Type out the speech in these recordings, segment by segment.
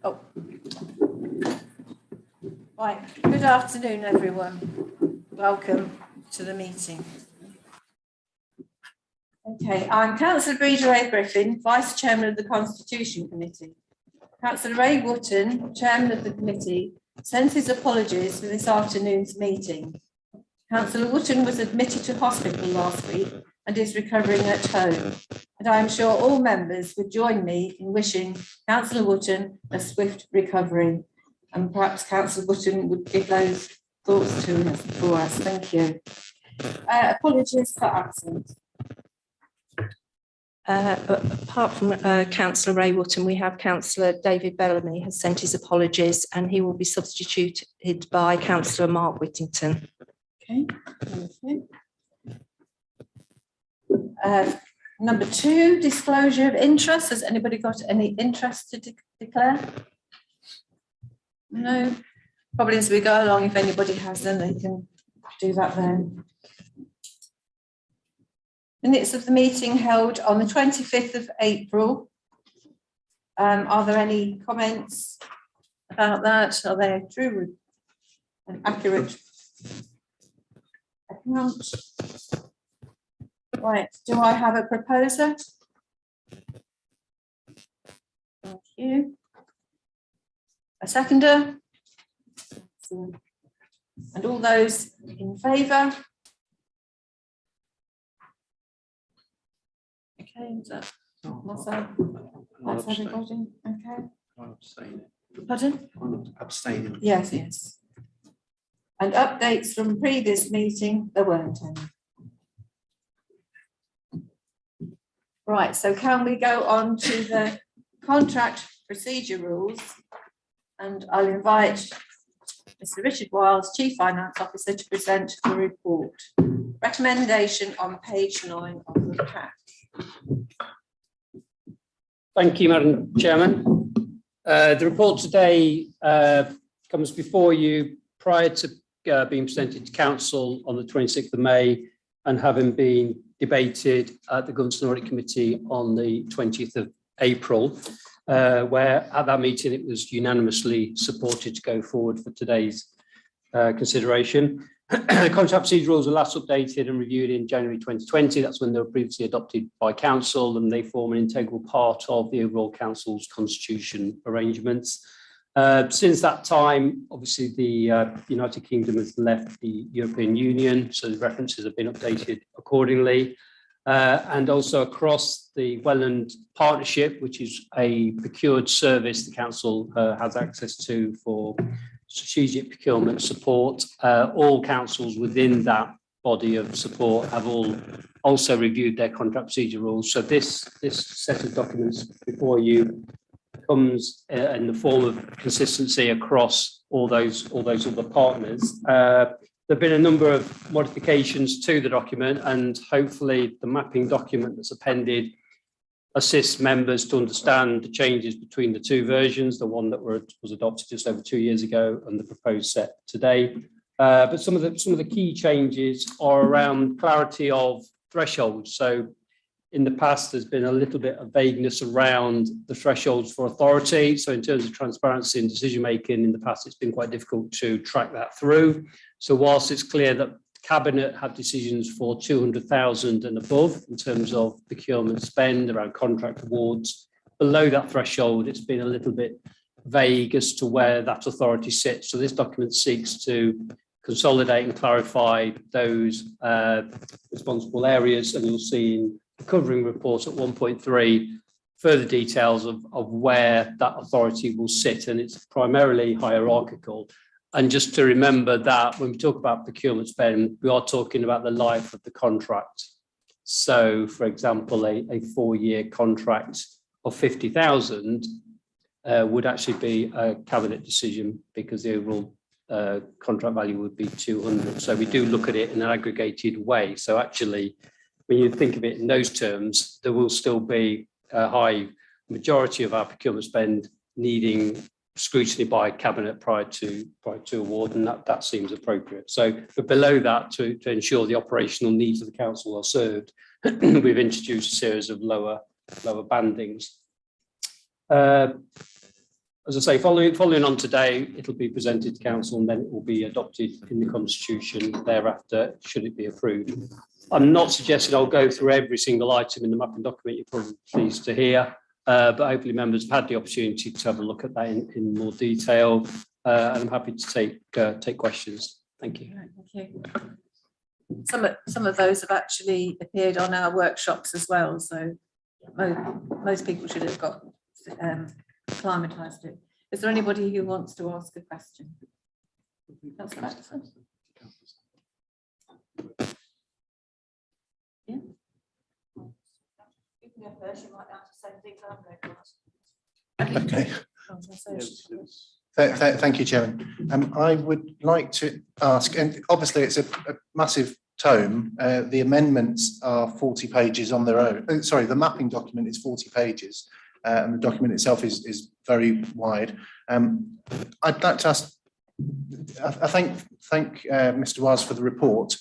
Oh. Right, good afternoon, everyone. Welcome to the meeting. Okay, I'm Councillor Breeder Griffin, Vice Chairman of the Constitution Committee. Councillor Ray Wotton, Chairman of the committee, sends his apologies for this afternoon's meeting. Councillor Wotton was admitted to hospital last week and is recovering at home. And I am sure all members would join me in wishing Councillor Wotton a swift recovery. And perhaps Councillor Wotton would give those thoughts to us for us. Thank you. Apologies for absence. Apart from Councillor Ray Wotton, we have Councillor David Bellamy has sent his apologies and he will be substituted by Councillor Mark Whittington. Okay, thank you. Number 2, disclosure of interest. Has anybody got any interest to declare? No? Probably as we go along, if anybody has them, they can do that then. Minutes of the meeting held on the 25th of April. Are there any comments about that? Are they true and accurate account? Right, do I have a proposer? Thank you. A seconder? And all those in favour? Okay, is that myself? That's everybody? Okay. I'm abstaining. Pardon? I'm abstaining. Yes, yes. And updates from previous meeting, there weren't any. Right, so can we go on to the contract procedure rules? And I'll invite Mr. Richard Wiles, Chief Finance Officer, to present the report. Recommendation on page 9 of the pack. Thank you, Madam Chairman. The report today comes before you prior to being presented to Council on the 26th of May and having been debated at the Governance and Audit Committee on the 20th of April, where at that meeting it was unanimously supported to go forward for today's consideration. Contract procedure rules were last updated and reviewed in January 2020. That's when they were previously adopted by Council, and they form an integral part of the overall Council's constitution arrangements. Since that time, obviously the United Kingdom has left the European Union, so the references have been updated accordingly. And also across the Welland Partnership, which is a procured service the Council has access to for strategic procurement support. All councils within that body of support have all also reviewed their contract procedure rules. So this set of documents before you comes in the form of consistency across all those other partners. There have been a number of modifications to the document, and hopefully the mapping document that's appended assists members to understand the changes between the two versions, the one that was adopted just over 2 years ago and the proposed set today. But some of the key changes are around clarity of thresholds. So in the past, there's been a little bit of vagueness around the thresholds for authority. So in terms of transparency and decision making, in the past, it's been quite difficult to track that through. So whilst it's clear that Cabinet have decisions for 200,000 and above in terms of procurement spend around contract awards, below that threshold, it's been a little bit vague as to where that authority sits. So this document seeks to consolidate and clarify those responsible areas, and you'll see in the covering report at 1.3 further details of where that authority will sit, and it's primarily hierarchical. And just to remember that when we talk about procurement spend, we are talking about the life of the contract. So, for example, a 4-year contract of 50,000 would actually be a Cabinet decision because the overall contract value would be 200. So we do look at it in an aggregated way. So actually, when you think of it in those terms, there will still be a high majority of our procurement spend needing scrutiny by Cabinet prior to award, and that seems appropriate. So, but below that, to ensure the operational needs of the Council are served, we've introduced a series of lower bandings. as I say, following on today, it'll be presented to council and then it will be adopted in the constitution thereafter, should it be approved. I'm not suggesting I'll go through every single item in the mapping document. You're probably pleased to hear, but hopefully members have had the opportunity to have a look at that in more detail. And I'm happy to take questions. Thank you. Thank you. Some of those have actually appeared on our workshops as well, so most people should have got acclimatised to it. Is there anybody who wants to ask a question? That's right. Yeah. You can go first. You might have to say things. Okay. Thank you, Chairman. I would like to ask, and obviously it's a massive tome. The amendments are 40 pages on their own. Sorry, the mapping document is 40 pages, and the document itself is very wide. I'd like to ask, I thank Mr. Wise for the report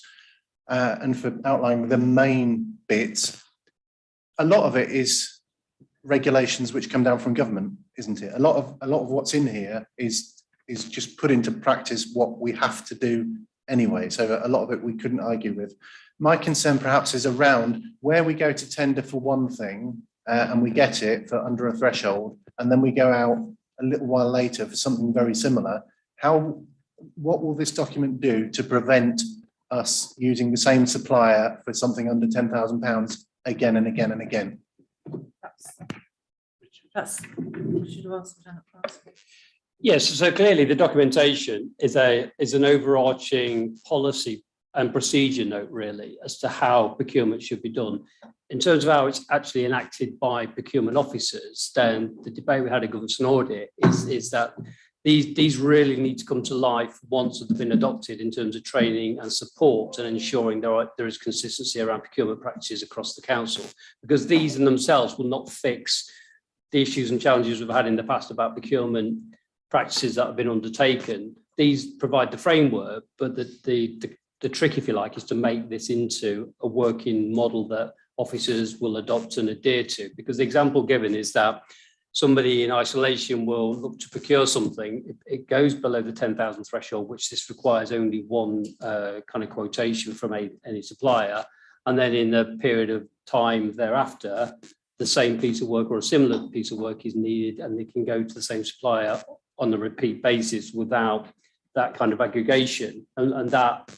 and for outlining the main bits. A lot of it is regulations which come down from government, isn't it? A lot of what's in here is just put into practice what we have to do anyway. So a lot of it we couldn't argue with. My concern perhaps is around where we go to tender for one thing and we get it for under a threshold, and then we go out a little while later for something very similar. What will this document do to prevent us using the same supplier for something under £10,000 again and again and again? That's should have asked that. Yes, so clearly the documentation is an overarching policy and procedure note really as to how procurement should be done. In terms of how it's actually enacted by procurement officers, then the debate we had at governance and audit is that these really need to come to life once they've been adopted in terms of training and support and ensuring there is consistency around procurement practices across the council, because these in themselves will not fix the issues and challenges we've had in the past about procurement practices that have been undertaken. These provide the framework, but the trick, if you like, is to make this into a working model that officers will adopt and adhere to. Because the example given is that somebody in isolation will look to procure something, it goes below the 10,000 threshold, which this requires only one kind of quotation from any supplier. And then in a period of time thereafter, the same piece of work or a similar piece of work is needed, and they can go to the same supplier on a repeat basis without that kind of aggregation. And that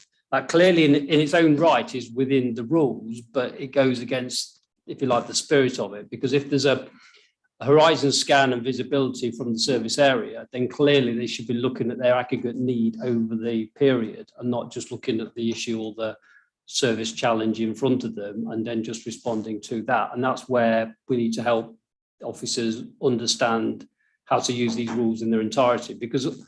clearly in its own right is within the rules, but it goes against, if you like, the spirit of it. Because if there's a horizon scan and visibility from the service area, then clearly they should be looking at their aggregate need over the period and not just looking at the issue or the service challenge in front of them and then just responding to that. And that's where we need to help officers understand how to use these rules in their entirety, because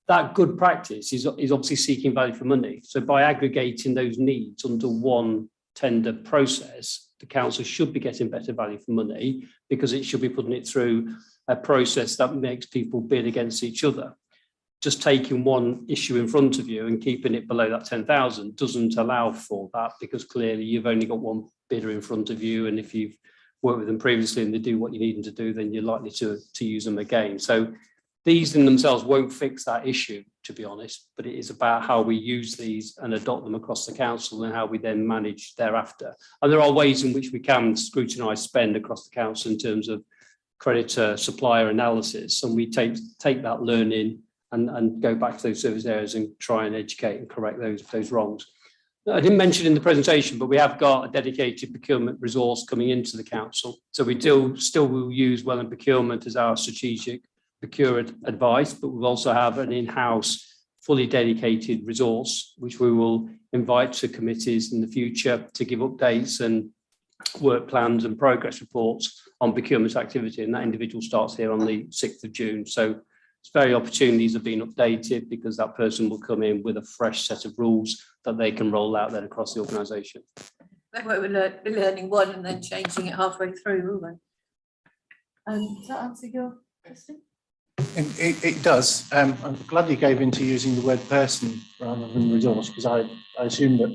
that good practice is obviously seeking value for money. So by aggregating those needs under one tender process, the council should be getting better value for money, because it should be putting it through a process that makes people bid against each other. Just taking one issue in front of you and keeping it below that 10,000 doesn't allow for that, because clearly you've only got one bidder in front of you, and if you've worked with them previously and they do what you need them to do, then you're likely to use them again. So these in themselves won't fix that issue, to be honest, but it is about how we use these and adopt them across the council and how we then manage thereafter. And there are ways in which we can scrutinise spend across the council in terms of creditor supplier analysis, and we take that learning and go back to those service areas and try and educate and correct those wrongs. I didn't mention in the presentation, but we have got a dedicated procurement resource coming into the council. So we still will use Welland Procurement as our strategic procured advice, but we also have an in-house fully dedicated resource, which we will invite to committees in the future to give updates and work plans and progress reports on procurement activity. And that individual starts here on the 6th of June. So it's very opportunities have been updated, because that person will come in with a fresh set of rules that they can roll out then across the organisation. They won't be learning one and then changing it halfway through, will they? Does that answer your question? It does. I'm glad you gave into using the word person rather than resource, because I assume that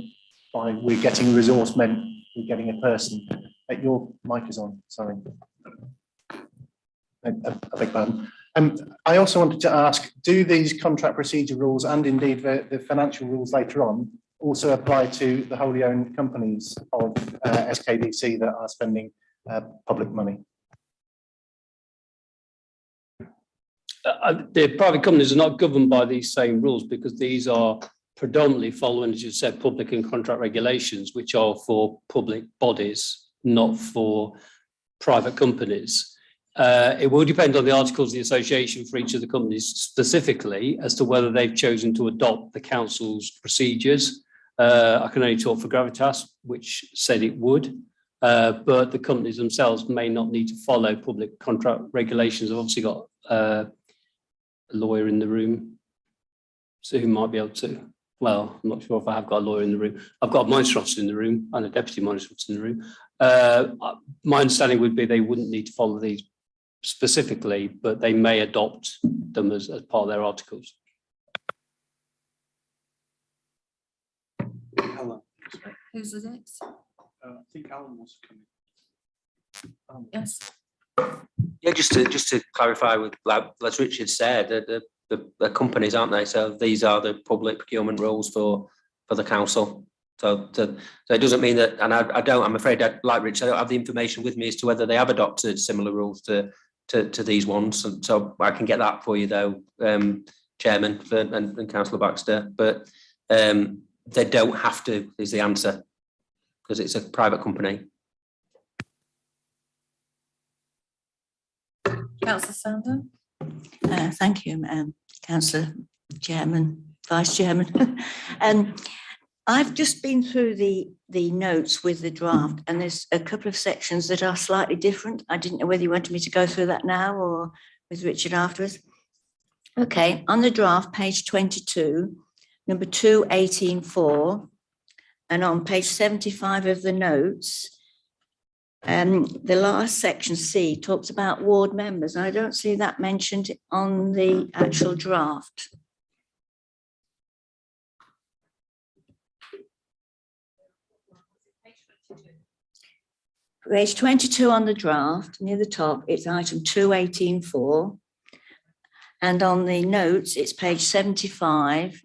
by we're getting a resource meant we're getting a person. Your mic is on, sorry. I beg pardon. I also wanted to ask, do these contract procedure rules and indeed the financial rules later on also apply to the wholly owned companies of SKDC that are spending public money? The private companies are not governed by these same rules because these are predominantly following, as you said, public and contract regulations, which are for public bodies, not for private companies. It will depend on the articles of the association for each of the companies specifically as to whether they've chosen to adopt the council's procedures. I can only talk for Gravitas, which said it would, but the companies themselves may not need to follow public contract regulations. I've obviously got a lawyer in the room, so who might be able to. Well, I'm not sure if I have got a lawyer in the room. I've got a minister officer in the room and a deputy minister officer in the room. My understanding would be they wouldn't need to follow these specifically, but they may adopt them as part of their articles. Alan. Who's the next? I think Alan wants to come in. Yes. Yeah, just to clarify, with like as Richard said, the companies, aren't they? So these are the public procurement rules for the council. So it doesn't mean that, and I'm afraid, like Richard, I don't have the information with me as to whether they have adopted similar rules to these ones. And so I can get that for you though, Chairman and Councillor Baxter. But they don't have to, is the answer, because it's a private company. Councillor Sandon. Thank you, Councillor Chairman, Vice Chairman. I've just been through the notes with the draft, and there's a couple of sections that are slightly different. I didn't know whether you wanted me to go through that now or with Richard afterwards. Okay, on the draft, page 22, number 2.18.4, and on page 75 of the notes, the last section C talks about ward members. I don't see that mentioned on the actual draft. Page 22 on the draft, near the top, it's item 2.18.4. And on the notes, it's page 75,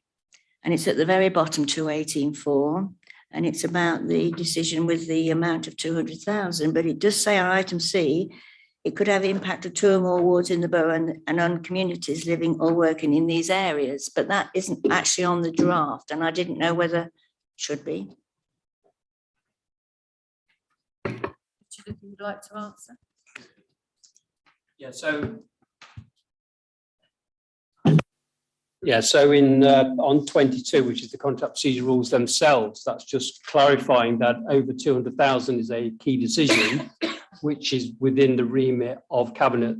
and it's at the very bottom, 2.18.4. And it's about the decision with the amount of 200,000, but it does say on item C, it could have impact of 2 or more wards in the borough and on communities living or working in these areas, but that isn't actually on the draft, and I didn't know whether it should be. If you'd like to answer. Yeah, so in on 22, which is the contract procedure rules themselves, that's just clarifying that over 200,000 is a key decision, which is within the remit of cabinet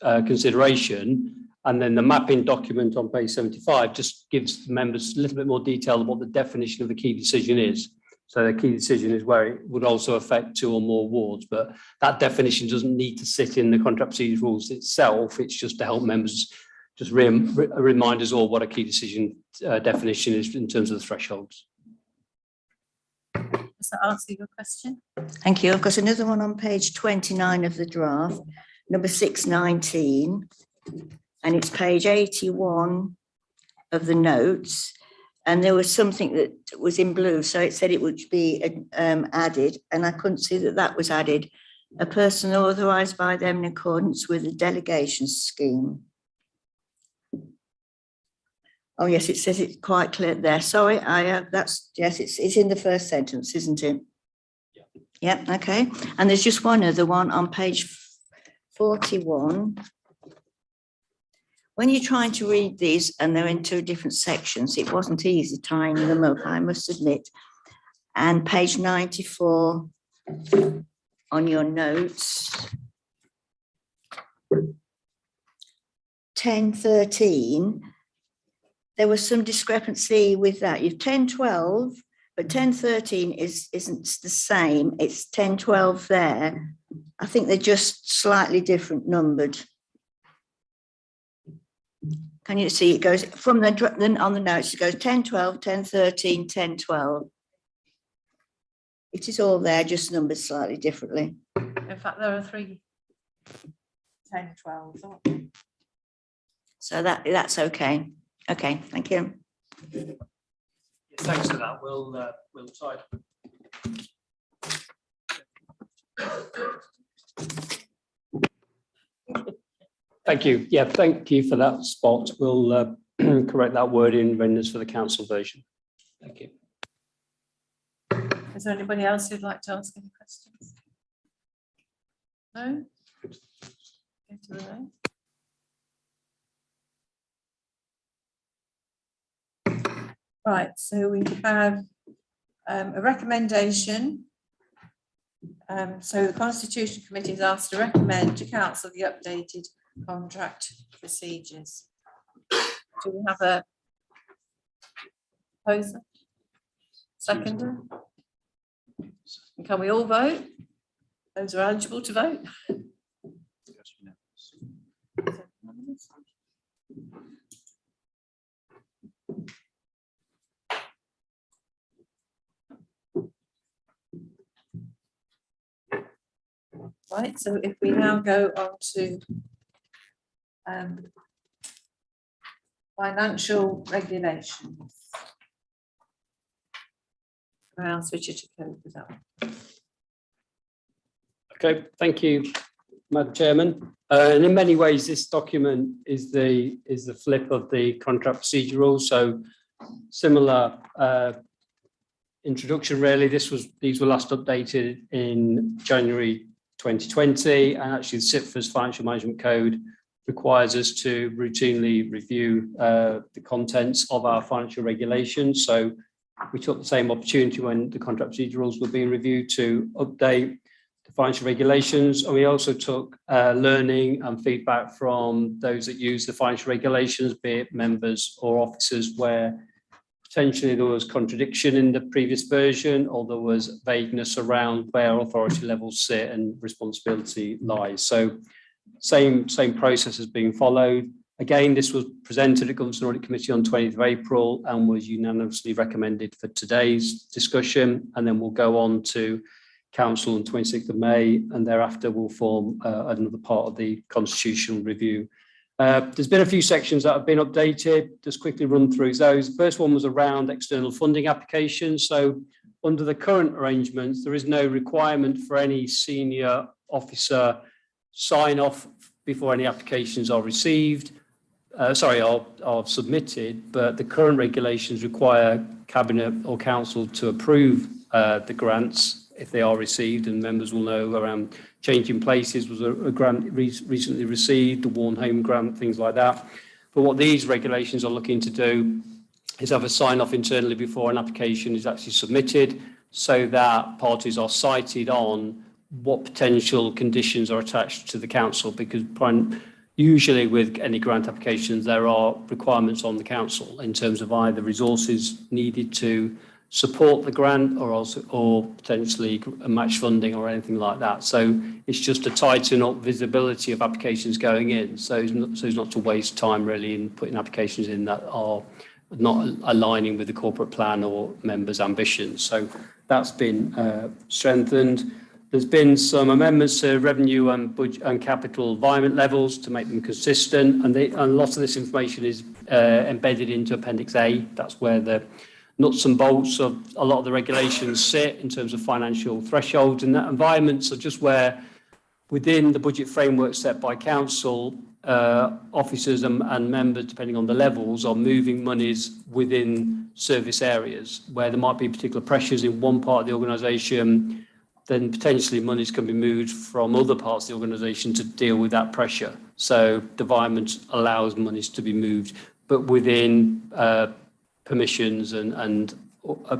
consideration. And then the mapping document on page 75 just gives members a little bit more detail of what the definition of the key decision is. So the key decision is where it would also affect 2 or more wards, but that definition doesn't need to sit in the contract procedure rules itself. It's just to help members just remind us all what a key decision definition is in terms of the thresholds. Does that answer your question? Thank you. I've got another one on page 29 of the draft, number 619, and it's page 81 of the notes. And there was something that was in blue, so it said it would be added, and I couldn't see that that was added. A person authorised by them in accordance with the delegation scheme. Oh yes, it says it quite clear there. Sorry, that's yes, it's in the first sentence, isn't it? Yeah. Yeah. Okay. And there's just one other one on page 41. When you're trying to read these and they're in 2 different sections, it wasn't easy tying them up, I must admit. And page 94 on your notes, 1013, there was some discrepancy with that. You've 1012, but 1013 isn't the same. It's 1012 there. I think they're just slightly different numbered. Can you see it goes from the on the notes, it goes 1012, 1013, 1012. It is all there, just numbered slightly differently. In fact, there are 3 10-12s, aren't there? So that's okay. Okay, thank you. Thanks for that. We'll try. Thank you. Yeah, thank you for that, Spot. We'll correct that word in renders for the council version. Thank you. Is there anybody else who'd like to ask any questions? No? Go to the no. Right, so we have a recommendation. So the Constitution Committee is asked to recommend to Council the updated contract procedures. Do we have a proposer? Seconder? And can we all vote? Those who are eligible to vote? Right, so if we now go on to financial regulations. Can I ask Richard to go with that one? Okay, thank you, Madam Chairman. And in many ways, this document is the flip of the contract procedure rules. So similar introduction, really. These were last updated in January 2020, and actually the CIPFA's Financial Management Code requires us to routinely review the contents of our financial regulations. So we took the same opportunity when the contract procedure rules were being reviewed to update the financial regulations, and we also took learning and feedback from those that use the financial regulations, be it members or officers, where potentially there was contradiction in the previous version, or there was vagueness around where authority levels sit and responsibility lies. So same process is being followed. Again, this was presented at Governance and Audit Committee on 20th of April and was unanimously recommended for today's discussion. And then we'll go on to Council on 26th of May, and thereafter will form another part of the constitutional review. There's been a few sections that have been updated. Just quickly run through those. The first one was around external funding applications. So under the current arrangements, there is no requirement for any senior officer sign off before any applications are received. Are submitted, but the current regulations require Cabinet or Council to approve the grants if they are received, and members will know around Changing Places was a grant recently received, the Worn Home grant, things like that. But what these regulations are looking to do is have a sign off internally before an application is actually submitted, so that parties are cited on what potential conditions are attached to the council, because usually with any grant applications, there are requirements on the council in terms of either resources needed to support the grant or potentially match funding or anything like that. So it's just to tighten up visibility of applications going in, so as not to waste time really in putting applications in that are not aligning with the corporate plan or members' ambitions. So that's been strengthened. There's been some amendments to revenue and budget and capital environment levels to make them consistent, and a lot of this information is embedded into Appendix A. That's where the nuts and bolts of a lot of the regulations sit in terms of financial thresholds, and that environments are just where within the budget framework set by council, officers and members, depending on the levels, are moving monies within service areas where there might be particular pressures in one part of the organisation. Then potentially monies can be moved from other parts of the organisation to deal with that pressure. So the environment allows monies to be moved, but within permissions and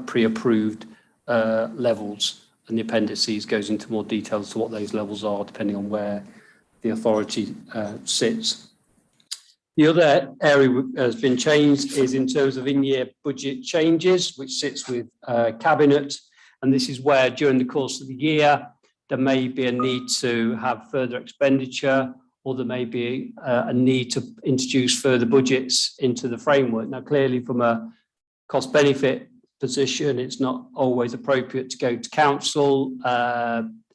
pre-approved levels. And the appendices goes into more detail as to what those levels are, depending on where the authority sits. The other area that has been changed is in terms of in-year budget changes, which sits with Cabinet. And this is where during the course of the year, there may be a need to have further expenditure, or there may be a need to introduce further budgets into the framework. Now, clearly from a cost benefit position, it's not always appropriate to go to council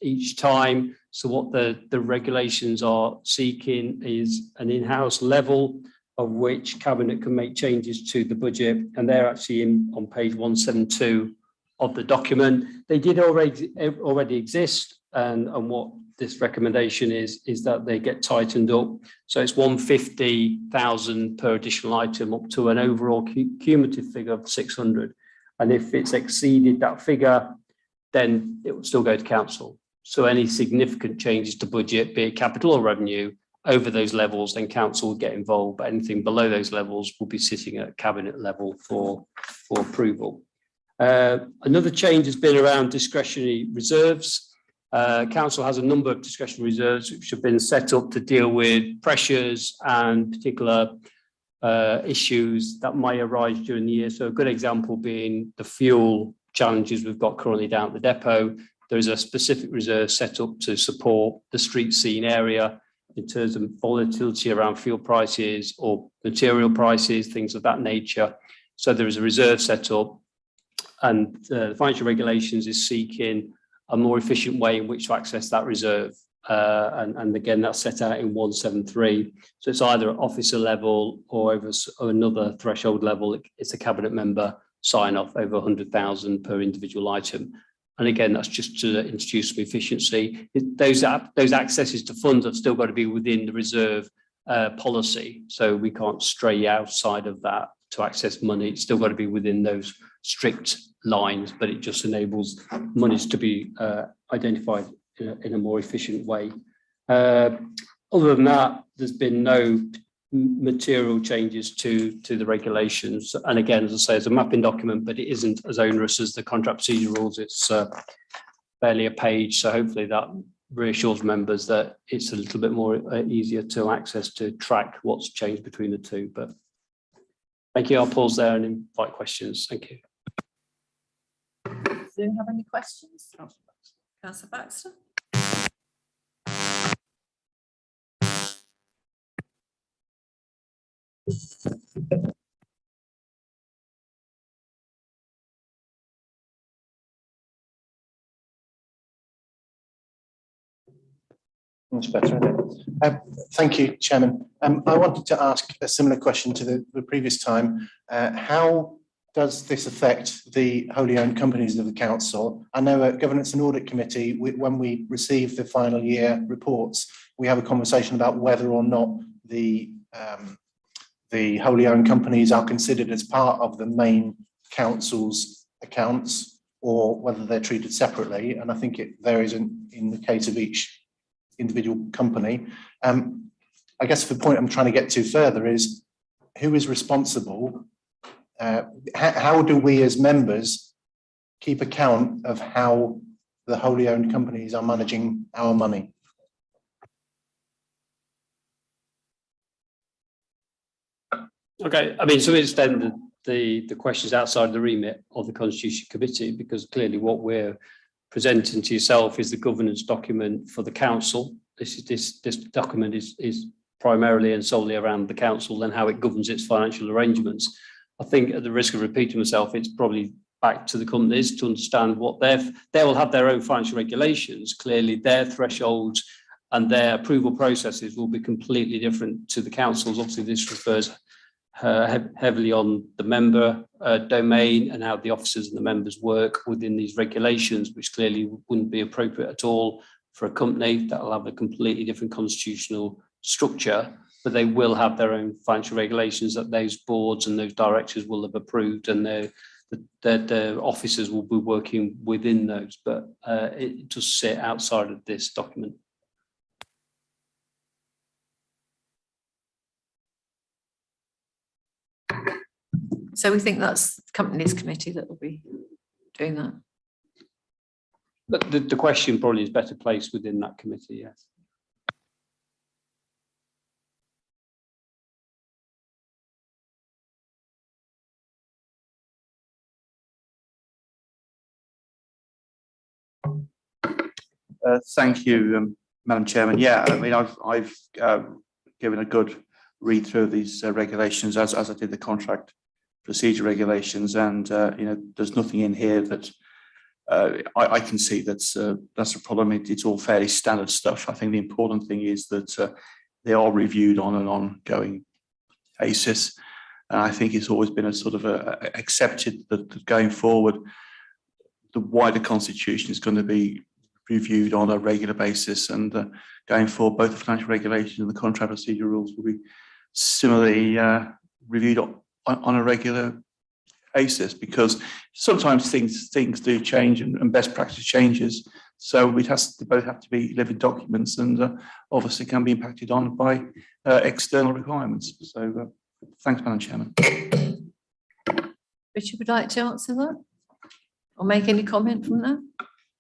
each time. So what the regulations are seeking is an in-house level of which Cabinet can make changes to the budget, and they're actually on page 172 of the document. They did already exist, and what this recommendation is that they get tightened up. So it's 150,000 per additional item up to an overall cumulative figure of 600. And if it's exceeded that figure, then it will still go to council. So any significant changes to budget, be it capital or revenue, over those levels, then council will get involved. But anything below those levels will be sitting at cabinet level for approval. Another change has been around discretionary reserves. Council has a number of discretionary reserves which have been set up to deal with pressures and particular issues that might arise during the year. So a good example being the fuel challenges we've got currently down at the depot. There is a specific reserve set up to support the street scene area in terms of volatility around fuel prices or material prices, things of that nature. So there is a reserve set up, and the financial regulations is seeking a more efficient way in which to access that reserve. And again, that's set out in 173. So it's either at officer level or over another threshold level. It's a cabinet member sign off over 100,000 per individual item. And again, that's just to introduce some efficiency. Those accesses to funds have still got to be within the reserve policy. So we can't stray outside of that to access money. It's still got to be within those strict lines, but it just enables monies to be identified in a more efficient way. Other than that, there's been no material changes to the regulations. And again, as I say, it's a mapping document, but it isn't as onerous as the contract procedure rules. It's barely a page. So hopefully that reassures members that it's a little bit more easier to access to track what's changed between the two. But thank you. I'll pause there and invite questions. Thank you. Do you have any questions? Councillor Baxter? Much better, isn't it? Thank you, Chairman. I wanted to ask a similar question to the previous time. How does this affect the wholly owned companies of the council? I know at Governance and Audit Committee, when we receive the final year reports, we have a conversation about whether or not the wholly owned companies are considered as part of the main council's accounts or whether they're treated separately. And I think it varies in the case of each individual company. I guess the point I'm trying to get to further is who is responsible? How do we as members keep account of how the wholly owned companies are managing our money? Okay, I mean, to some extent, the question is outside the remit of the Constitution Committee, because clearly what we're presenting to yourself is the governance document for the council. This document is primarily and solely around the council and how it governs its financial arrangements. I think, at the risk of repeating myself, it's probably back to the companies to understand what they will have their own financial regulations. Clearly, their thresholds and their approval processes will be completely different to the council's. Obviously, this refers heavily on the member domain and how the officers and the members work within these regulations, which clearly wouldn't be appropriate at all for a company that will have a completely different constitutional structure, but they will have their own financial regulations that those boards and those directors will have approved, and their officers will be working within those, but it does sit outside of this document. So we think that's the Companies Committee that will be doing that. But the question probably is better placed within that committee, yes. Thank you, Madam Chairman. Yeah, I mean, I've given a good read through of these regulations as I did the contract procedure regulations, and there's nothing in here that I can see that's a problem. It's all fairly standard stuff. I think the important thing is that they are reviewed on an ongoing basis. And I think it's always been a sort of accepted that going forward, the wider constitution is going to be reviewed on a regular basis, and going forward, both the financial regulation and the contract procedure rules will be similarly reviewed on a regular basis, because sometimes things do change and best practice changes. So it has to both have to be living documents, and obviously can be impacted on by external requirements. So thanks, Madam Chairman. Richard, would you like to answer that or make any comment from that?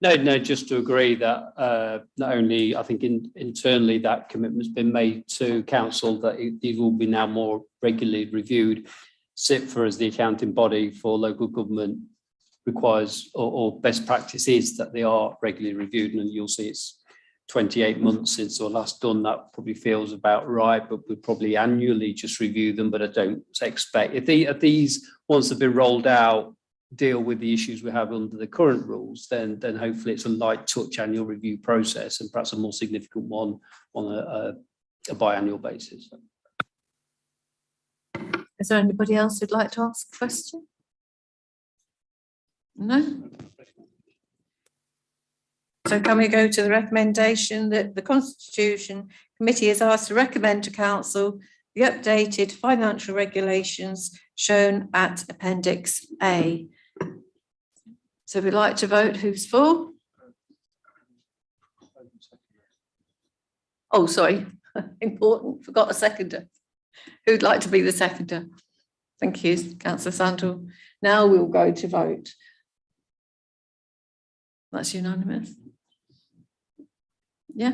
No, just to agree that not only I think internally that commitment's been made to council that it will be now more regularly reviewed. SIPFA as the accounting body for local government requires or best practice is that they are regularly reviewed, and you'll see it's 28 months since or last done. That probably feels about right, but we'll probably annually just review them. But I don't expect if these once they've been rolled out deal with the issues we have under the current rules, then hopefully it's a light touch annual review process, and perhaps a more significant one on a biannual basis. Is there anybody else who'd like to ask a question? No? So can we go to the recommendation that the Constitution Committee is asked to recommend to Council the updated financial regulations shown at Appendix A. So we'd like to vote. Who's for? Oh, sorry, important, forgot a seconder. Who'd like to be the seconder? Thank you, Councillor Sandal. Now we'll go to vote. That's unanimous. Yeah.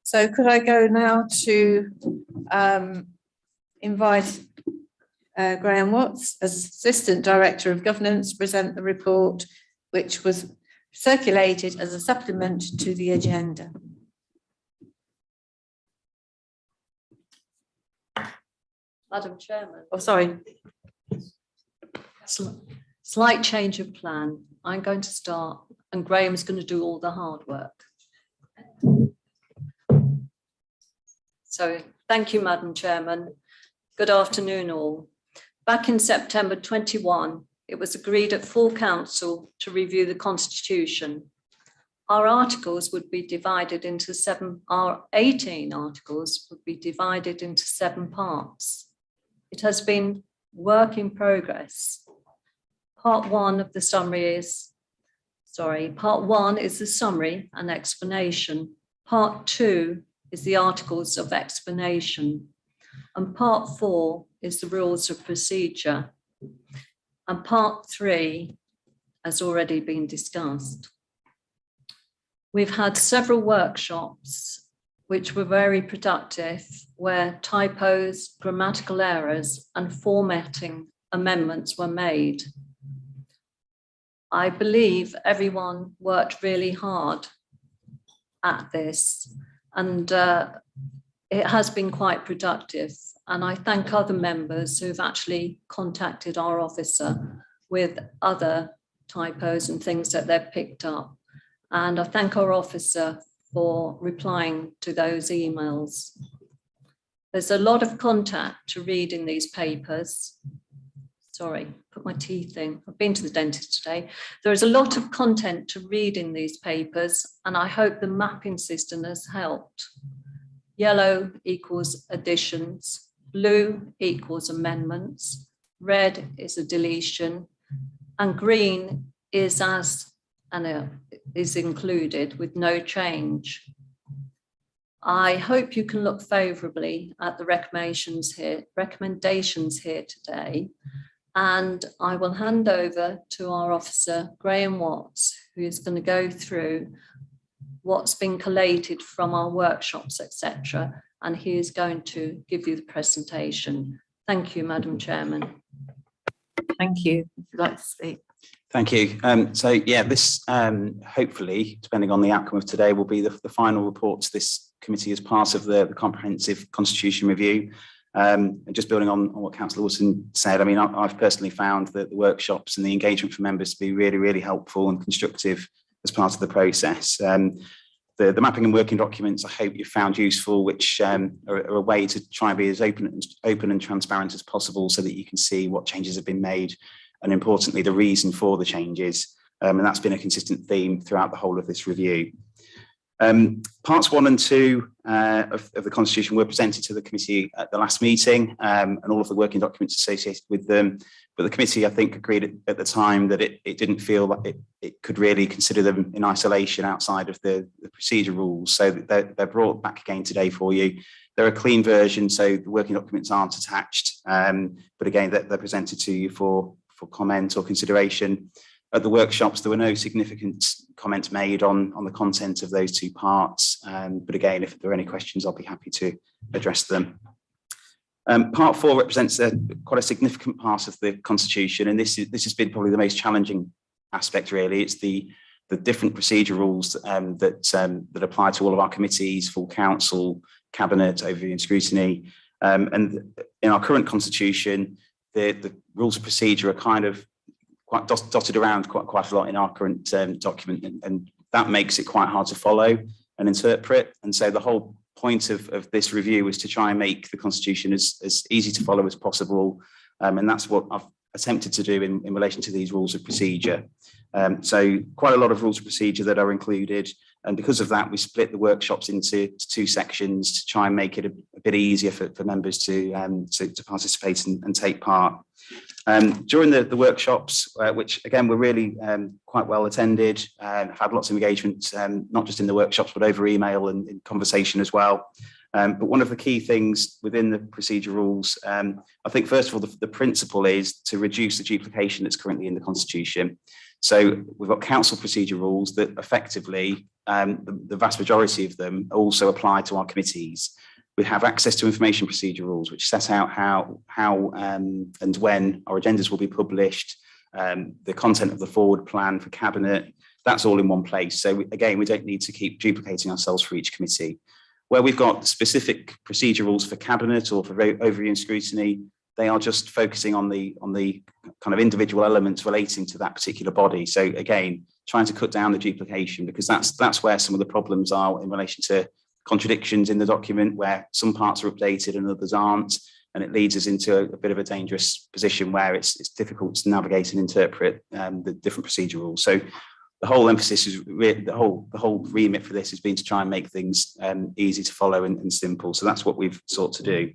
So could I go now to invite Graham Watts as Assistant Director of Governance to present the report, which was circulated as a supplement to the agenda. Madam Chairman. Oh, sorry. Slight change of plan. I'm going to start and Graham's going to do all the hard work. So thank you, Madam Chairman. Good afternoon all. Back in September 21, it was agreed at full council to review the Constitution. Our articles would be divided into our 18 articles would be divided into 7 parts. It has been work in progress. Part one is the summary and explanation. Part 2 is the articles of explanation. And part 4 is the rules of procedure. And part 3 has already been discussed. We've had several workshops which were very productive, where typos, grammatical errors, and formatting amendments were made. I believe everyone worked really hard at this, and it has been quite productive. And I thank other members who've actually contacted our officer with other typos and things that they've picked up. And I thank our officer for replying to those emails. There's a lot of content to read in these papers. Sorry, put my teeth in. I've been to the dentist today. There is a lot of content to read in these papers, and I hope the mapping system has helped. Yellow equals additions, blue equals amendments, red is a deletion, and green is is included with no change. I hope you can look favourably at the recommendations here today, and I will hand over to our officer, Graham Watts, who is going to go through what's been collated from our workshops, etc., and he is going to give you the presentation. Thank you, Madam Chairman. Thank you. If you'd like to speak. Thank you. So yeah, this hopefully, depending on the outcome of today, will be the final report to this committee as part of the comprehensive constitution review. Just building on what Councillor Wilson said, I mean, I've personally found that the workshops and the engagement from members to be really, really helpful and constructive as part of the process. the mapping and working documents, I hope you found useful, which are a way to try and be as open and transparent as possible so that you can see what changes have been made and, importantly, the reason for the changes. And that's been a consistent theme throughout the whole of this review. Parts 1 and 2 of the Constitution were presented to the committee at the last meeting, and all of the working documents associated with them. But the committee, I think, agreed at the time that it didn't feel like it could really consider them in isolation outside of the procedure rules. So they're brought back again today for you. They're a clean version, so the working documents aren't attached. But again, they're presented to you for comment or consideration. At the workshops, there were no significant comments made on the content of those 2 parts. But again, if there are any questions, I'll be happy to address them. Part 4 represents quite a significant part of the Constitution, and this has been probably the most challenging aspect, really. It's the different procedure rules that apply to all of our committees, full council, cabinet, overview and scrutiny. And in our current Constitution, the rules of procedure are kind of quite dotted around quite a lot in our current document, and that makes it quite hard to follow and interpret. And so the whole point of this review is to try and make the Constitution as easy to follow as possible, and that's what I've attempted to do in relation to these rules of procedure. So quite a lot of rules of procedure that are included, and because of that, we split the workshops into 2 sections to try and make it a bit easier for members to participate and take part. During the workshops, which again were really quite well attended, I've had lots of engagement, not just in the workshops, but over email and in conversation as well. But one of the key things within the procedure rules, I think, first of all, the principle is to reduce the duplication that's currently in the Constitution. So we've got council procedure rules that effectively, the vast majority of them also apply to our committees. We have access to information procedure rules, which set out how and when our agendas will be published, the content of the forward plan for cabinet. That's all in one place. So again, we don't need to keep duplicating ourselves for each committee. Where we've got specific procedure rules for cabinet or for overview and scrutiny, they are just focusing on the kind of individual elements relating to that particular body. So again, trying to cut down the duplication, because that's where some of the problems are in relation to contradictions in the document, where some parts are updated and others aren't, and it leads us into a bit of a dangerous position where it's difficult to navigate and interpret the different procedure rules. So the whole emphasis is the whole remit for this has been to try and make things easy to follow and simple. So that's what we've sought to do.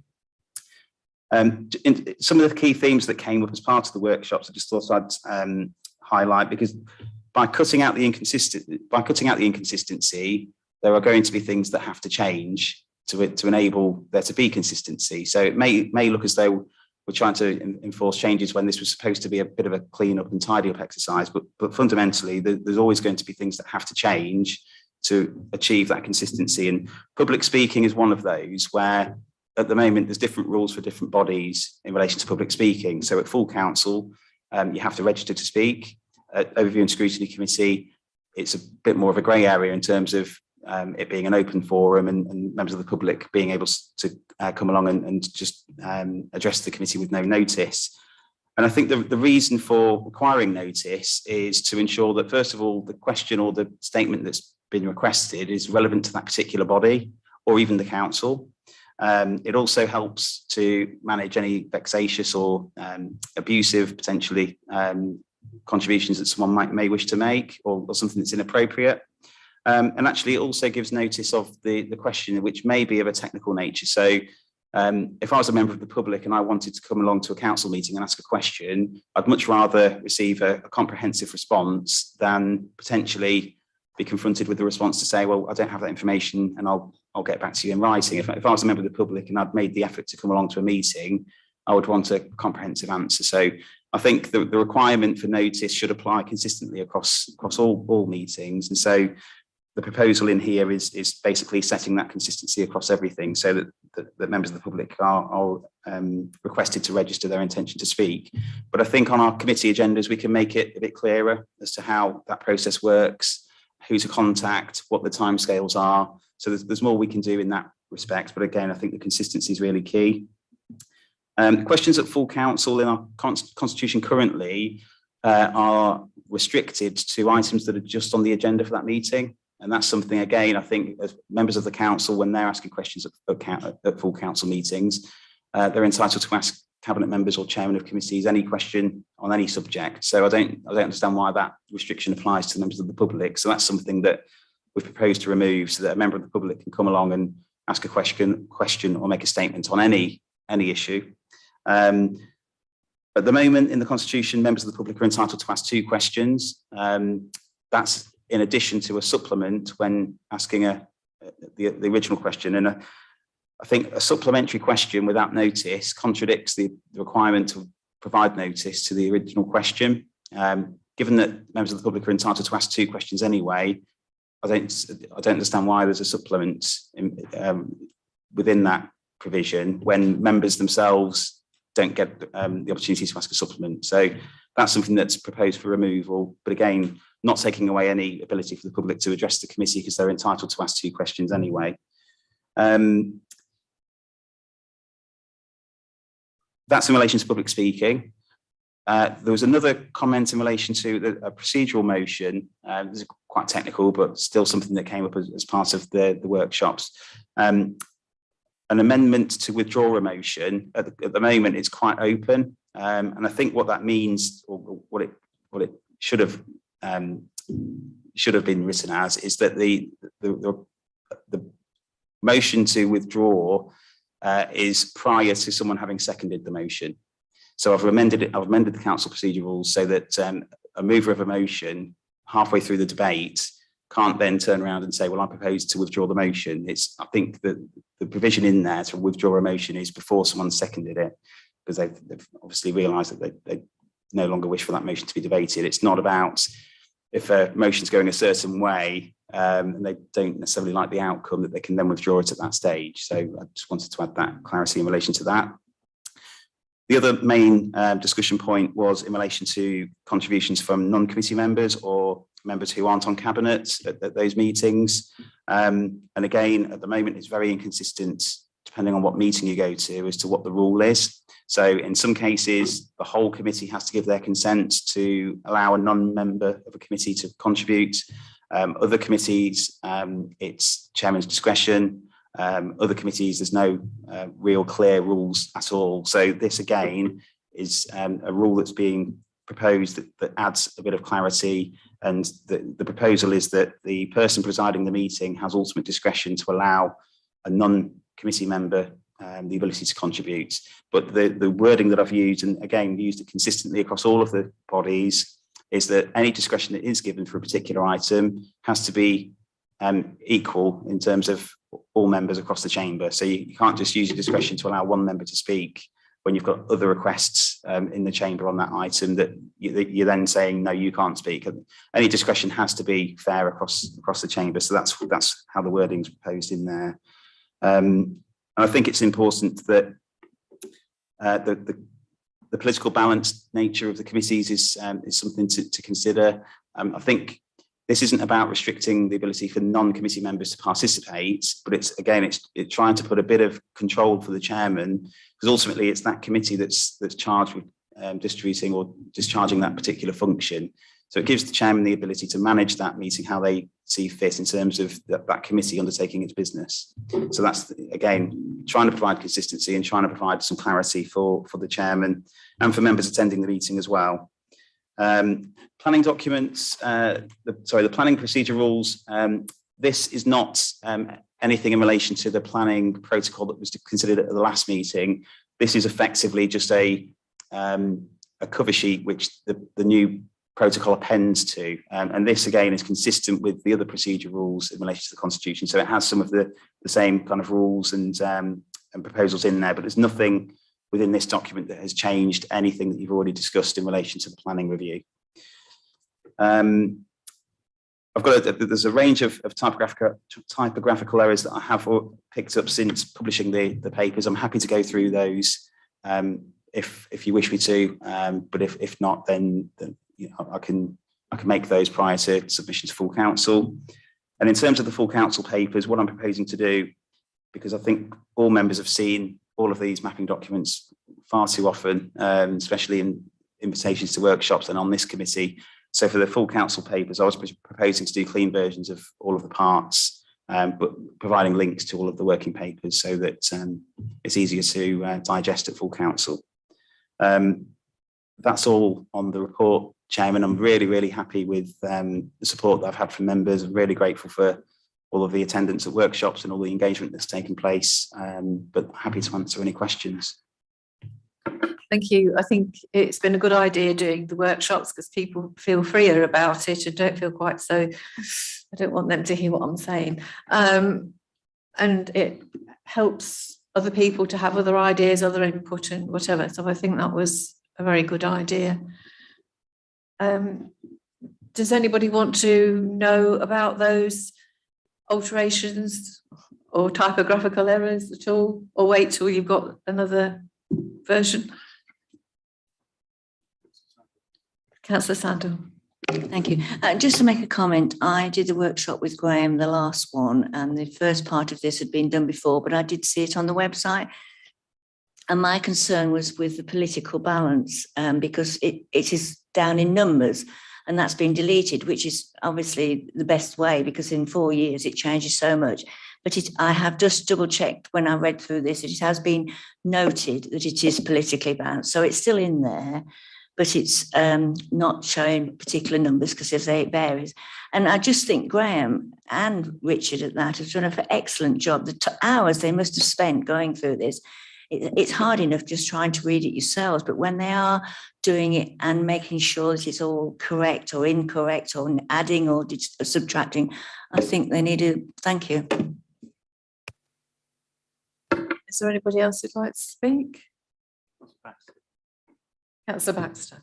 Some of the key themes that came up as part of the workshops, I just thought I'd highlight, because by cutting out the inconsistency, there are going to be things that have to change to enable there to be consistency. So it may look as though we're trying to enforce changes when this was supposed to be a bit of a clean up and tidy up exercise, but fundamentally there's always going to be things that have to change to achieve that consistency. And public speaking is one of those, where at the moment there's different rules for different bodies in relation to public speaking. So at full council, you have to register to speak. At overview and scrutiny committee, it's a bit more of a grey area in terms of it being an open forum and members of the public being able to come along and just address the committee with no notice. And I think the reason for requiring notice is to ensure that, first of all, the question or the statement that's been requested is relevant to that particular body or even the council. It also helps to manage any vexatious or abusive, potentially, contributions that someone may wish to make, or something that's inappropriate. And actually, it also gives notice of the question, which may be of a technical nature. So if I was a member of the public and I wanted to come along to a council meeting and ask a question, I'd much rather receive a comprehensive response than potentially be confronted with the response to say, well, I don't have that information and I'll get back to you in writing. If I was a member of the public and I'd made the effort to come along to a meeting, I would want a comprehensive answer. So I think the requirement for notice should apply consistently across all meetings. And so the proposal in here is basically setting that consistency across everything, so that members of the public are requested to register their intention to speak. But I think on our committee agendas, we can make it a bit clearer as to how that process works, who to contact, what the timescales are. So there's more we can do in that respect. But again, I think the consistency is really key. Questions at full council in our constitution currently are restricted to items that are just on the agenda for that meeting. And that's something, again, I think as members of the council, when they're asking questions at full council meetings, they're entitled to ask cabinet members or chairman of committees any question on any subject. So I don't understand why that restriction applies to members of the public. So that's something that we've proposed to remove, so that a member of the public can come along and ask a question or make a statement on any issue. At the moment in the Constitution, members of the public are entitled to ask 2 questions. That's in addition to a supplement when asking the original question. And I think a supplementary question without notice contradicts the requirement to provide notice to the original question. Given that members of the public are entitled to ask 2 questions anyway, I don't understand why there's a supplement within that provision when members themselves don't get the opportunity to ask a supplement. So that's something that's proposed for removal, but again, not taking away any ability for the public to address the committee because they're entitled to ask 2 questions anyway. That's in relation to public speaking. There was another comment in relation to a procedural motion. This is quite technical, but still something that came up as part of the workshops. An amendment to withdraw a motion at the moment is quite open, and I think what that means, or what it should have been written as, is that the motion to withdraw is prior to someone having seconded the motion. So I've amended the council procedure rules so that a mover of a motion halfway through the debate can't then turn around and say, well, I propose to withdraw the motion. I think that the provision in there to withdraw a motion is before someone seconded it, because they've obviously realised that they no longer wish for that motion to be debated. It's not about if a motion's going a certain way and they don't necessarily like the outcome, that they can then withdraw it at that stage. So I just wanted to add that clarity in relation to that. The other main discussion point was in relation to contributions from non-committee members or members who aren't on cabinet at those meetings. And again, at the moment, it's very inconsistent depending on what meeting you go to as to what the rule is. So in some cases, the whole committee has to give their consent to allow a non-member of a committee to contribute. Other committees, it's chairman's discretion. Other committees, there's no real clear rules at all. So this again is a rule that's being proposed that adds a bit of clarity, and the proposal is that the person presiding the meeting has ultimate discretion to allow a non-committee member the ability to contribute. But the wording that I've used, and again used it consistently across all of the bodies, is that any discretion that is given for a particular item has to be equal in terms of all members across the chamber. So you can't just use your discretion to allow one member to speak when you've got other requests in the chamber on that item that you're then saying, no, you can't speak. Any discretion has to be fair across the chamber. So that's how the wording's proposed in there. And I think it's important that the political balanced nature of the committees is something to consider. I think this isn't about restricting the ability for non-committee members to participate, but it's trying to put a bit of control for the chairman, because ultimately it's that committee that's charged with distributing or discharging that particular function. So it gives the chairman the ability to manage that meeting how they see fit in terms of that committee undertaking its business. So that's, again, trying to provide consistency and trying to provide some clarity for the chairman and for members attending the meeting as well. Planning documents, the planning procedure rules. This is not anything in relation to the planning protocol that was considered at the last meeting. This is effectively just a cover sheet which the new protocol appends to, and this again is consistent with the other procedure rules in relation to the Constitution. So it has some of the same kind of rules and proposals in there, but there's nothing within this document that has changed anything that you've already discussed in relation to the planning review. There's a range of typographical errors that I have picked up since publishing the papers. I'm happy to go through those if you wish me to, but if not, then you know, I can make those prior to submission to full council. And in terms of the full council papers, what I'm proposing to do, because I think all members have seen all of these mapping documents far too often, especially in invitations to workshops and on this committee. So for the full council papers, I was proposing to do clean versions of all of the parts, but providing links to all of the working papers so that it's easier to digest at full council. That's all on the report, Chairman. I'm really, really happy with the support that I've had from members. I'm really grateful for all of the attendance at workshops and all the engagement that's taken place, but happy to answer any questions. Thank you. I think it's been a good idea doing the workshops because people feel freer about it and don't feel quite so, I don't want them to hear what I'm saying. And it helps other people to have other ideas, other input and whatever. So I think that was a very good idea. Does anybody want to know about those alterations or typographical errors at all, or wait till you've got another version? Councillor Sandel. Thank you. Just to make a comment, I did the workshop with Graham, the last one, and the first part of this had been done before, but I did see it on the website. And my concern was with the political balance, because it is down in numbers and that's been deleted, which is obviously the best way because in 4 years it changes so much. But I have just double checked when I read through this, it has been noted that it is politically balanced. So it's still in there, but it's not showing particular numbers because it varies. And I just think Graham and Richard at that have done an excellent job. The hours they must have spent going through this, it's hard enough just trying to read it yourselves, but when they are doing it and making sure that it's all correct or incorrect or adding or subtracting, I think they need to thank you. Is there anybody else who'd like to speak? Councillor Baxter.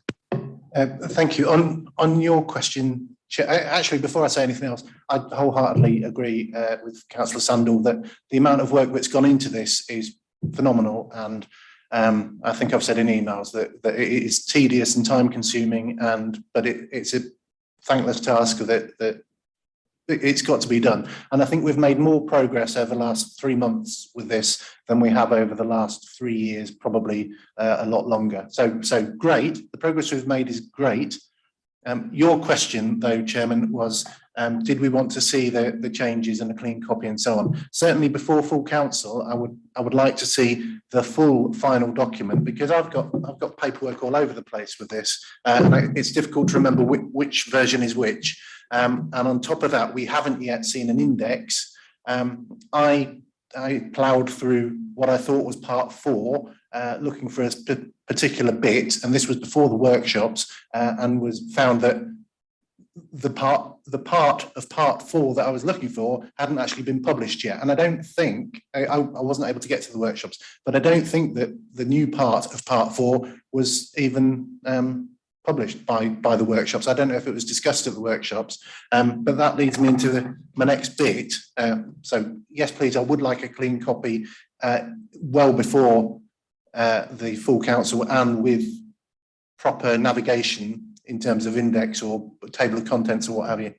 Thank you. On your question, Chair, actually, before I say anything else, I wholeheartedly agree with Councillor Sandel that the amount of work that's gone into this is phenomenal, and I think I've said in emails that it is tedious and time consuming, but it's a thankless task that it's got to be done. And I think we've made more progress over the last 3 months with this than we have over the last 3 years, probably a lot longer. So great, the progress we've made is great. Your question, though, Chairman, was did we want to see the changes and a clean copy and so on? Certainly before full council, I would like to see the full final document, because I've got paperwork all over the place with this. It's difficult to remember which version is which. And on top of that, we haven't yet seen an index. I ploughed through what I thought was part 4, looking for a particular bit, and this was before the workshops, and found that the part of part 4 that I was looking for hadn't actually been published yet. And I don't think, I wasn't able to get to the workshops, but I don't think that the new part of part 4 was even published by the workshops. I don't know if it was discussed at the workshops, but that leads me into my next bit. So yes, please, I would like a clean copy well before the full council, and with proper navigation in terms of index or table of contents or what have you.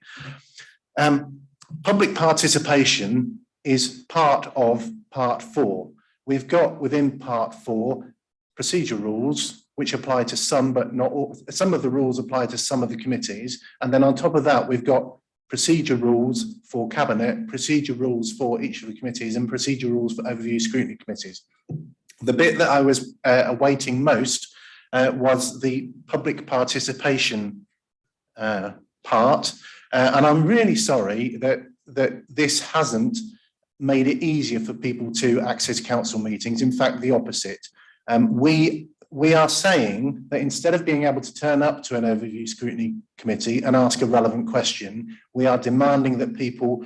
Public participation is part of part 4. We've got within part 4 procedure rules which apply to some, but not all. Some of the rules apply to some of the committees. And then on top of that, we've got procedure rules for cabinet, procedure rules for each of the committees, and procedure rules for overview scrutiny committees. The bit that I was awaiting most was the public participation part. And I'm really sorry that this hasn't made it easier for people to access council meetings. In fact, the opposite. We are saying that instead of being able to turn up to an overview scrutiny committee and ask a relevant question, we are demanding that people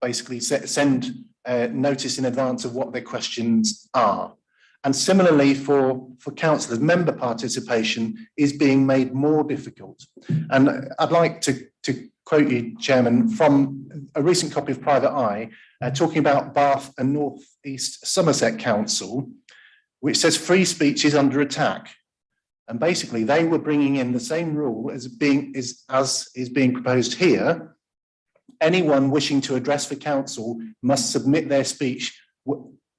basically send notice in advance of what their questions are. And similarly for councillors, member participation is being made more difficult. And I'd like to quote you, Chairman, from a recent copy of Private Eye, talking about Bath and North East Somerset Council, which says free speech is under attack. And basically they were bringing in the same rule as is being proposed here. Anyone wishing to address the council must submit their speech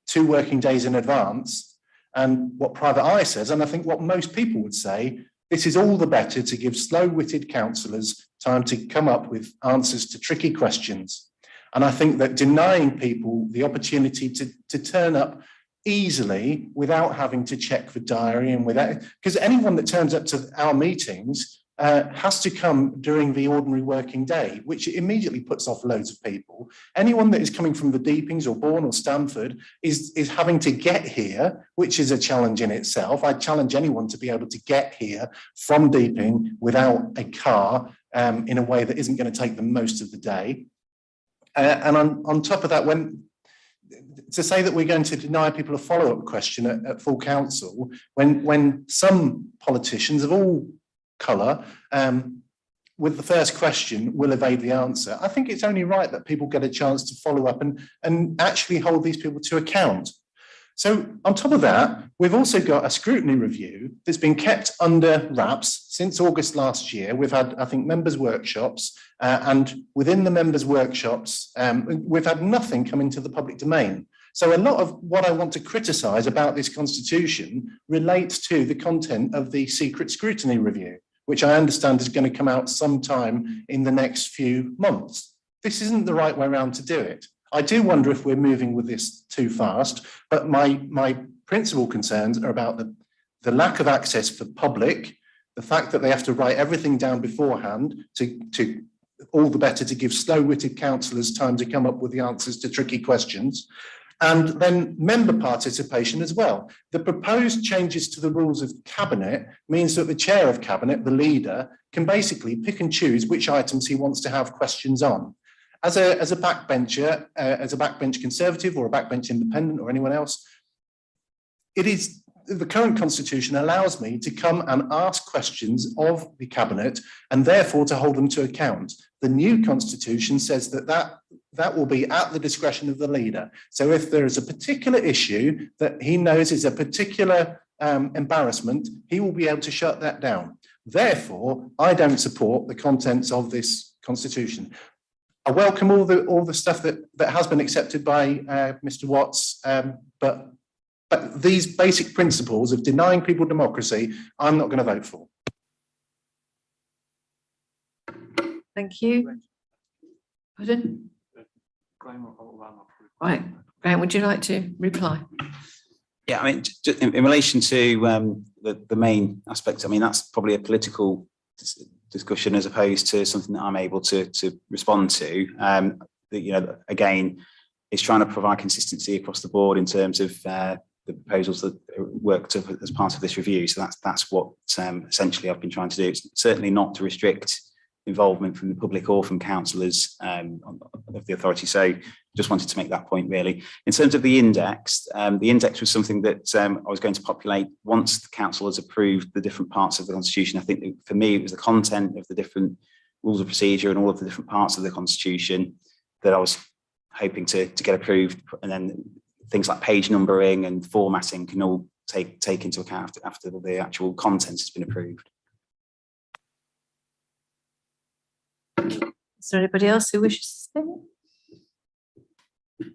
2 working days in advance. And what Private Eye says, and I think what most people would say, This is all the better to give slow-witted councillors time to come up with answers to tricky questions. And I think that denying people the opportunity to turn up easily without having to check the diary and without, because anyone that turns up to our meetings has to come during the ordinary working day, which immediately puts off loads of people. Anyone that is coming from the Deepings or Bourne or Stamford is having to get here, which is a challenge in itself. I challenge anyone to be able to get here from Deeping without a car in a way that isn't going to take them most of the day. And on top of that, to say that we're going to deny people a follow-up question at full council, when some politicians of all colour, with the first question will evade the answer, I think it's only right that people get a chance to follow up and actually hold these people to account. So on top of that, we've also got a scrutiny review that's been kept under wraps since August last year. We've had, I think, members' workshops, and within the members' workshops, we've had nothing come into the public domain. So a lot of what I want to criticise about this constitution relates to the content of the secret scrutiny review, which I understand is going to come out sometime in the next few months. This isn't the right way around to do it. I do wonder if we're moving with this too fast, but my principal concerns are about the lack of access for public, the fact that they have to write everything down beforehand to all the better to give slow-witted councillors time to come up with the answers to tricky questions, and then member participation as well. The proposed changes to the rules of cabinet means that the chair of cabinet, the leader, can basically pick and choose which items he wants to have questions on. As a backbencher, as a backbench Conservative or a backbench Independent or anyone else, the current constitution allows me to come and ask questions of the cabinet and therefore to hold them to account. The new constitution says that will be at the discretion of the leader. So if there is a particular issue that he knows is a particular embarrassment, he will be able to shut that down. Therefore, I don't support the contents of this constitution. I welcome all the stuff that has been accepted by Mr. Watts, but these basic principles of denying people democracy, I'm not going to vote for. Thank you. Pardon? Right, Graham, would you like to reply? Yeah, I mean, in relation to the main aspect, I mean, that's probably a political discussion as opposed to something that I'm able to respond to. You know, again, it's trying to provide consistency across the board in terms of the proposals that worked as part of this review. So that's what essentially I've been trying to do. It's certainly not to restrict involvement from the public or from councillors of the authority. So just wanted to make that point really. In terms of the index was something that I was going to populate once the council has approved the different parts of the constitution. I think that for me, it was the content of the different rules of procedure and all of the different parts of the constitution that I was hoping to get approved. And then things like page numbering and formatting can all take into account after the actual content has been approved. Is there anybody else who wishes to speak?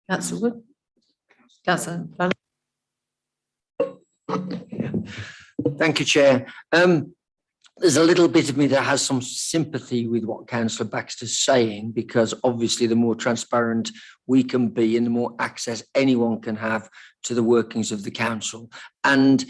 Councillor Wood? Councillor Ballard? Thank you, Chair. There's a little bit of me that has some sympathy with what Councillor Baxter's saying, because obviously the more transparent we can be and the more access anyone can have to the workings of the council, and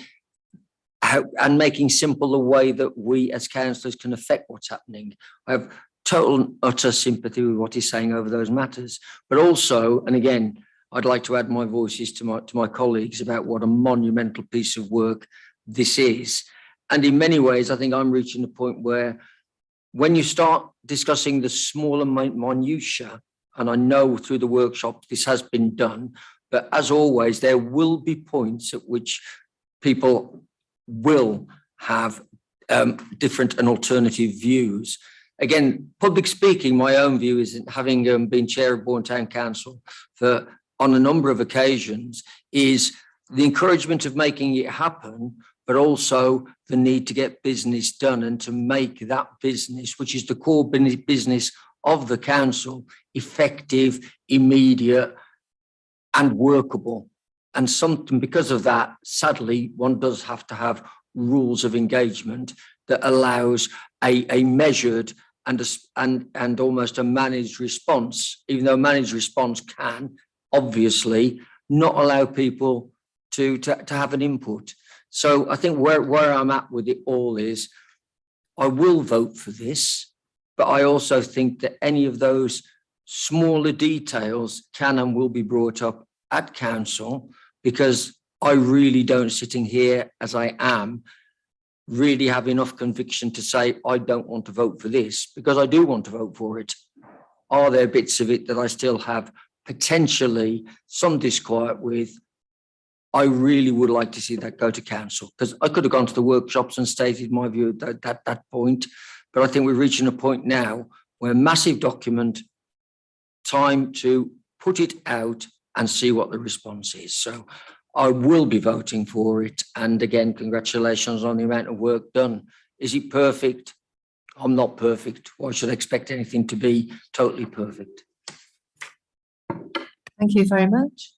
making simple the way that we as councillors can affect what's happening. I have total utter sympathy with what he's saying over those matters, but also, and again, I'd like to add my voices to my colleagues about what a monumental piece of work this is. And in many ways, I think I'm reaching the point where when you start discussing the smaller minutiae, and I know through the workshops this has been done, but as always, there will be points at which people will have different and alternative views. Again, public speaking, my own view is, having been chair of Bourne Town Council on a number of occasions, is the encouragement of making it happen, but also the need to get business done and to make that business, which is the core business of the council, effective, immediate and workable. And something, because of that, sadly, one does have to have rules of engagement that allows a measured and almost a managed response, even though managed response can obviously not allow people to have an input. So I think where I'm at with it all is I will vote for this, but I also think that any of those smaller details can and will be brought up at council, because I really don't, sitting here as I am, really have enough conviction to say I don't want to vote for this, because I do want to vote for it. Are there bits of it that I still have potentially some disquiet with? I really would like to see that go to council, because I could have gone to the workshops and stated my view at that point, but I think we're reaching a point now where massive document, time to put it out and see what the response is. So I will be voting for it. And again, congratulations on the amount of work done. Is it perfect? I'm not perfect. Why should I expect anything to be totally perfect? Thank you very much.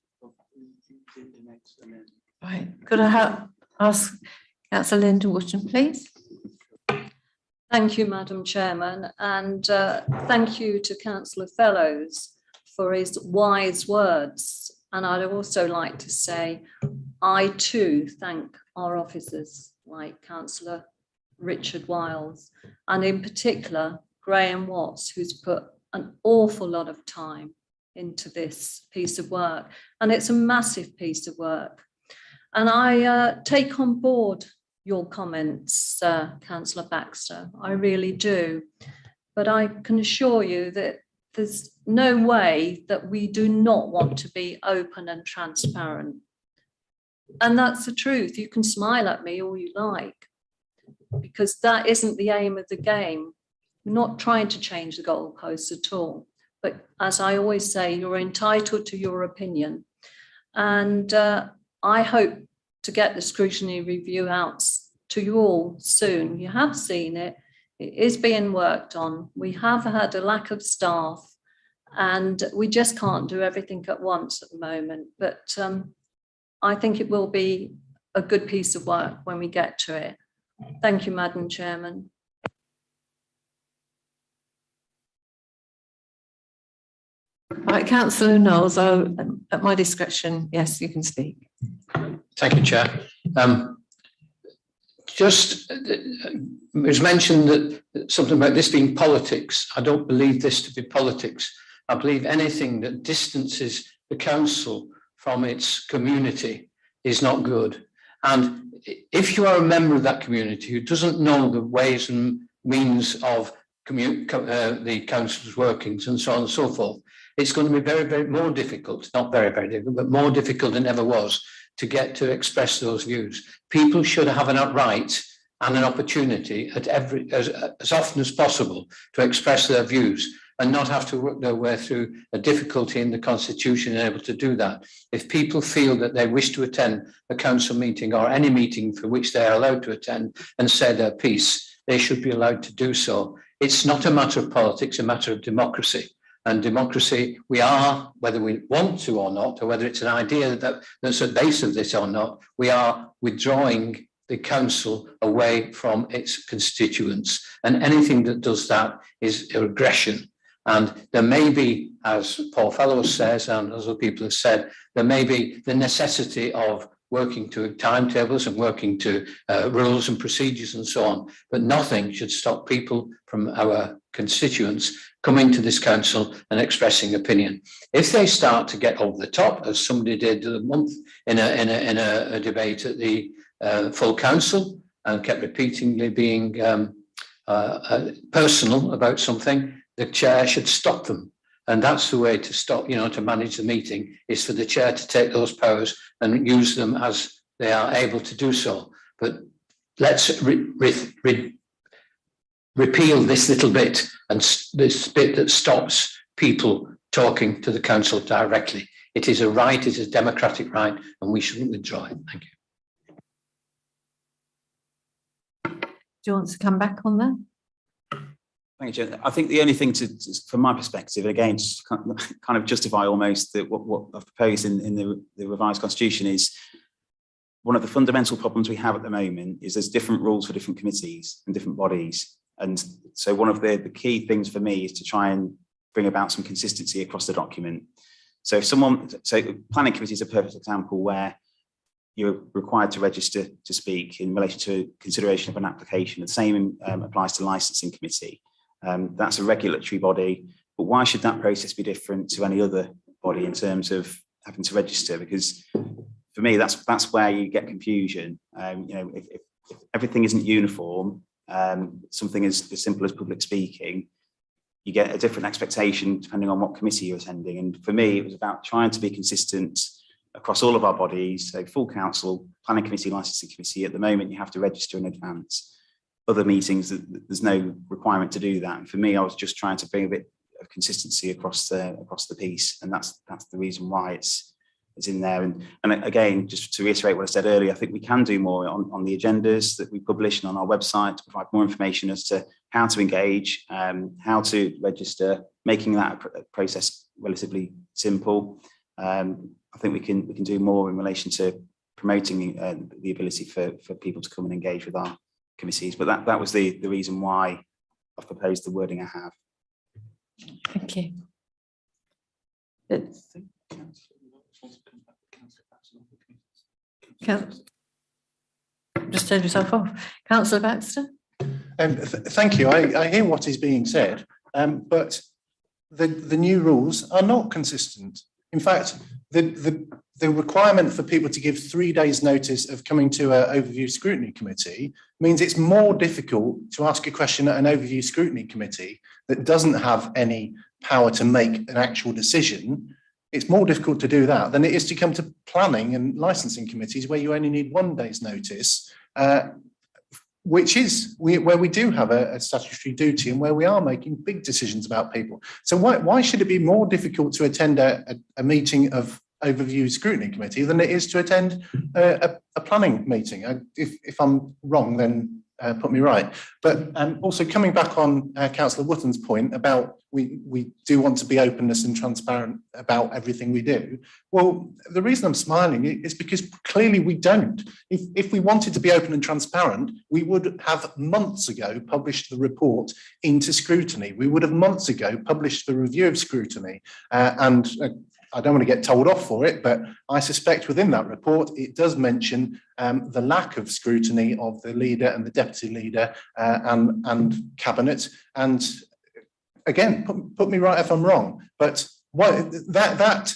Right, could I ask Councillor Linda Wotton, please? Thank you, Madam Chairman, and thank you to Councillor Fellows for his wise words. And I'd also like to say, I too thank our officers like Councillor Richard Wiles, and in particular, Graham Watts, who's put an awful lot of time into this piece of work. And it's a massive piece of work. And I take on board your comments, Councillor Baxter, I really do. But I can assure you that there's no way that we do not want to be open and transparent. And that's the truth. You can smile at me all you like, because that isn't the aim of the game. We're not trying to change the goalposts at all. But as I always say, you're entitled to your opinion. And I hope to get the scrutiny review out to you all soon. You have seen it. It is being worked on. We have had a lack of staff and we just can't do everything at once at the moment. But I think it will be a good piece of work when we get to it. Thank you, Madam Chairman. Right, Councillor Knowles, at my discretion, yes, you can speak. Thank you, Chair. Just it was mentioned that something about this being politics. I don't believe this to be politics. I believe anything that distances the council from its community is not good. And if you are a member of that community who doesn't know the ways and means of the council's workings and so on and so forth, it's going to be very, very more difficult, not very, very difficult, but more difficult than ever was to get to express those views. People should have a right and an opportunity at as often as possible to express their views and not have to work their way through a difficulty in the constitution and able to do that. If people feel that they wish to attend a council meeting or any meeting for which they are allowed to attend and say their piece, they should be allowed to do so. It's not a matter of politics, a matter of democracy. And democracy, we are, whether we want to or not, or whether it's an idea that's at the base of this or not, we are withdrawing the council away from its constituents. And anything that does that is aggression. And there may be, as Paul Fellows says, and as other people have said, there may be the necessity of working to timetables and working to rules and procedures and so on. But nothing should stop people from our constituents coming to this council and expressing opinion. If they start to get over the top, as somebody did a month in a debate at the full council and kept repeatedly being personal about something, the chair should stop them. And that's the way to stop, to manage the meeting, is for the chair to take those powers and use them as they are able to do so. But let's repeal this little bit, and this bit that stops people talking to the council directly. It is a right, it is a democratic right, and we shouldn't withdraw it. Thank you. Do you want to come back on that? Thank you, Chair. I think the only thing from my perspective, again, just kind of justify almost what I've proposed in the revised constitution is one of the fundamental problems we have at the moment is there's different rules for different committees and different bodies. And so one of the key things for me is to try and bring about some consistency across the document. So planning committee is a perfect example where you're required to register to speak in relation to consideration of an application. The same applies to licensing committee. That's a regulatory body, but why should that process be different to any other body in terms of having to register? Because for me, that's where you get confusion. If everything isn't uniform, something as simple as public speaking, you get a different expectation depending on what committee you're attending. And for me, it was about trying to be consistent across all of our bodies. So full council, planning committee, licensing committee, at the moment, you have to register in advance. Other meetings, there's no requirement to do that. And for me, I was just trying to bring a bit of consistency across the piece. And that's the reason why it's in there. And again, just to reiterate what I said earlier, I think we can do more on the agendas that we publish and on our website to provide more information as to how to engage, how to register, making that process relatively simple. I think we can do more in relation to promoting the ability for people to come and engage with our committees. But that was the reason why I've proposed the wording I have. Thank you. Just turn yourself off. Councillor Baxter. Thank you. I hear what is being said, but the new rules are not consistent. In fact, the requirement for people to give 3 days notice of coming to an overview scrutiny committee means it's more difficult to ask a question at an overview scrutiny committee that doesn't have any power to make an actual decision. It's more difficult to do that than it is to come to planning and licensing committees where you only need 1 day's notice, which is where we do have a statutory duty and where we are making big decisions about people. So why should it be more difficult to attend a meeting of overview scrutiny committee than it is to attend a planning meeting? If I'm wrong, then put me right. But also coming back on Councillor Wotton's point about we do want to be openness and transparent about everything we do. Well, the reason I'm smiling is because clearly we don't. If we wanted to be open and transparent, we would have months ago published the report into scrutiny. We would have months ago published the review of scrutiny. I don't want to get told off for it, but I suspect within that report, it does mention the lack of scrutiny of the leader and the deputy leader and cabinet. And again, put me right if I'm wrong, but that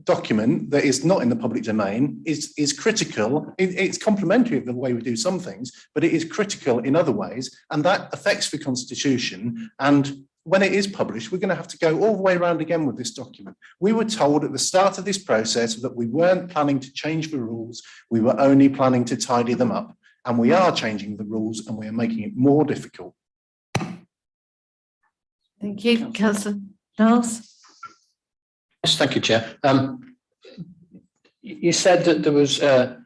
document that is not in the public domain is critical. It's complementary of the way we do some things, but it is critical in other ways, and that affects the constitution. And when it is published, we're going to have to go all the way around again with this document. We were told at the start of this process that we weren't planning to change the rules. We were only planning to tidy them up. And we are changing the rules and we are making it more difficult. Thank you. Councillor Knowles. Yes, thank you, Chair. You said that there was a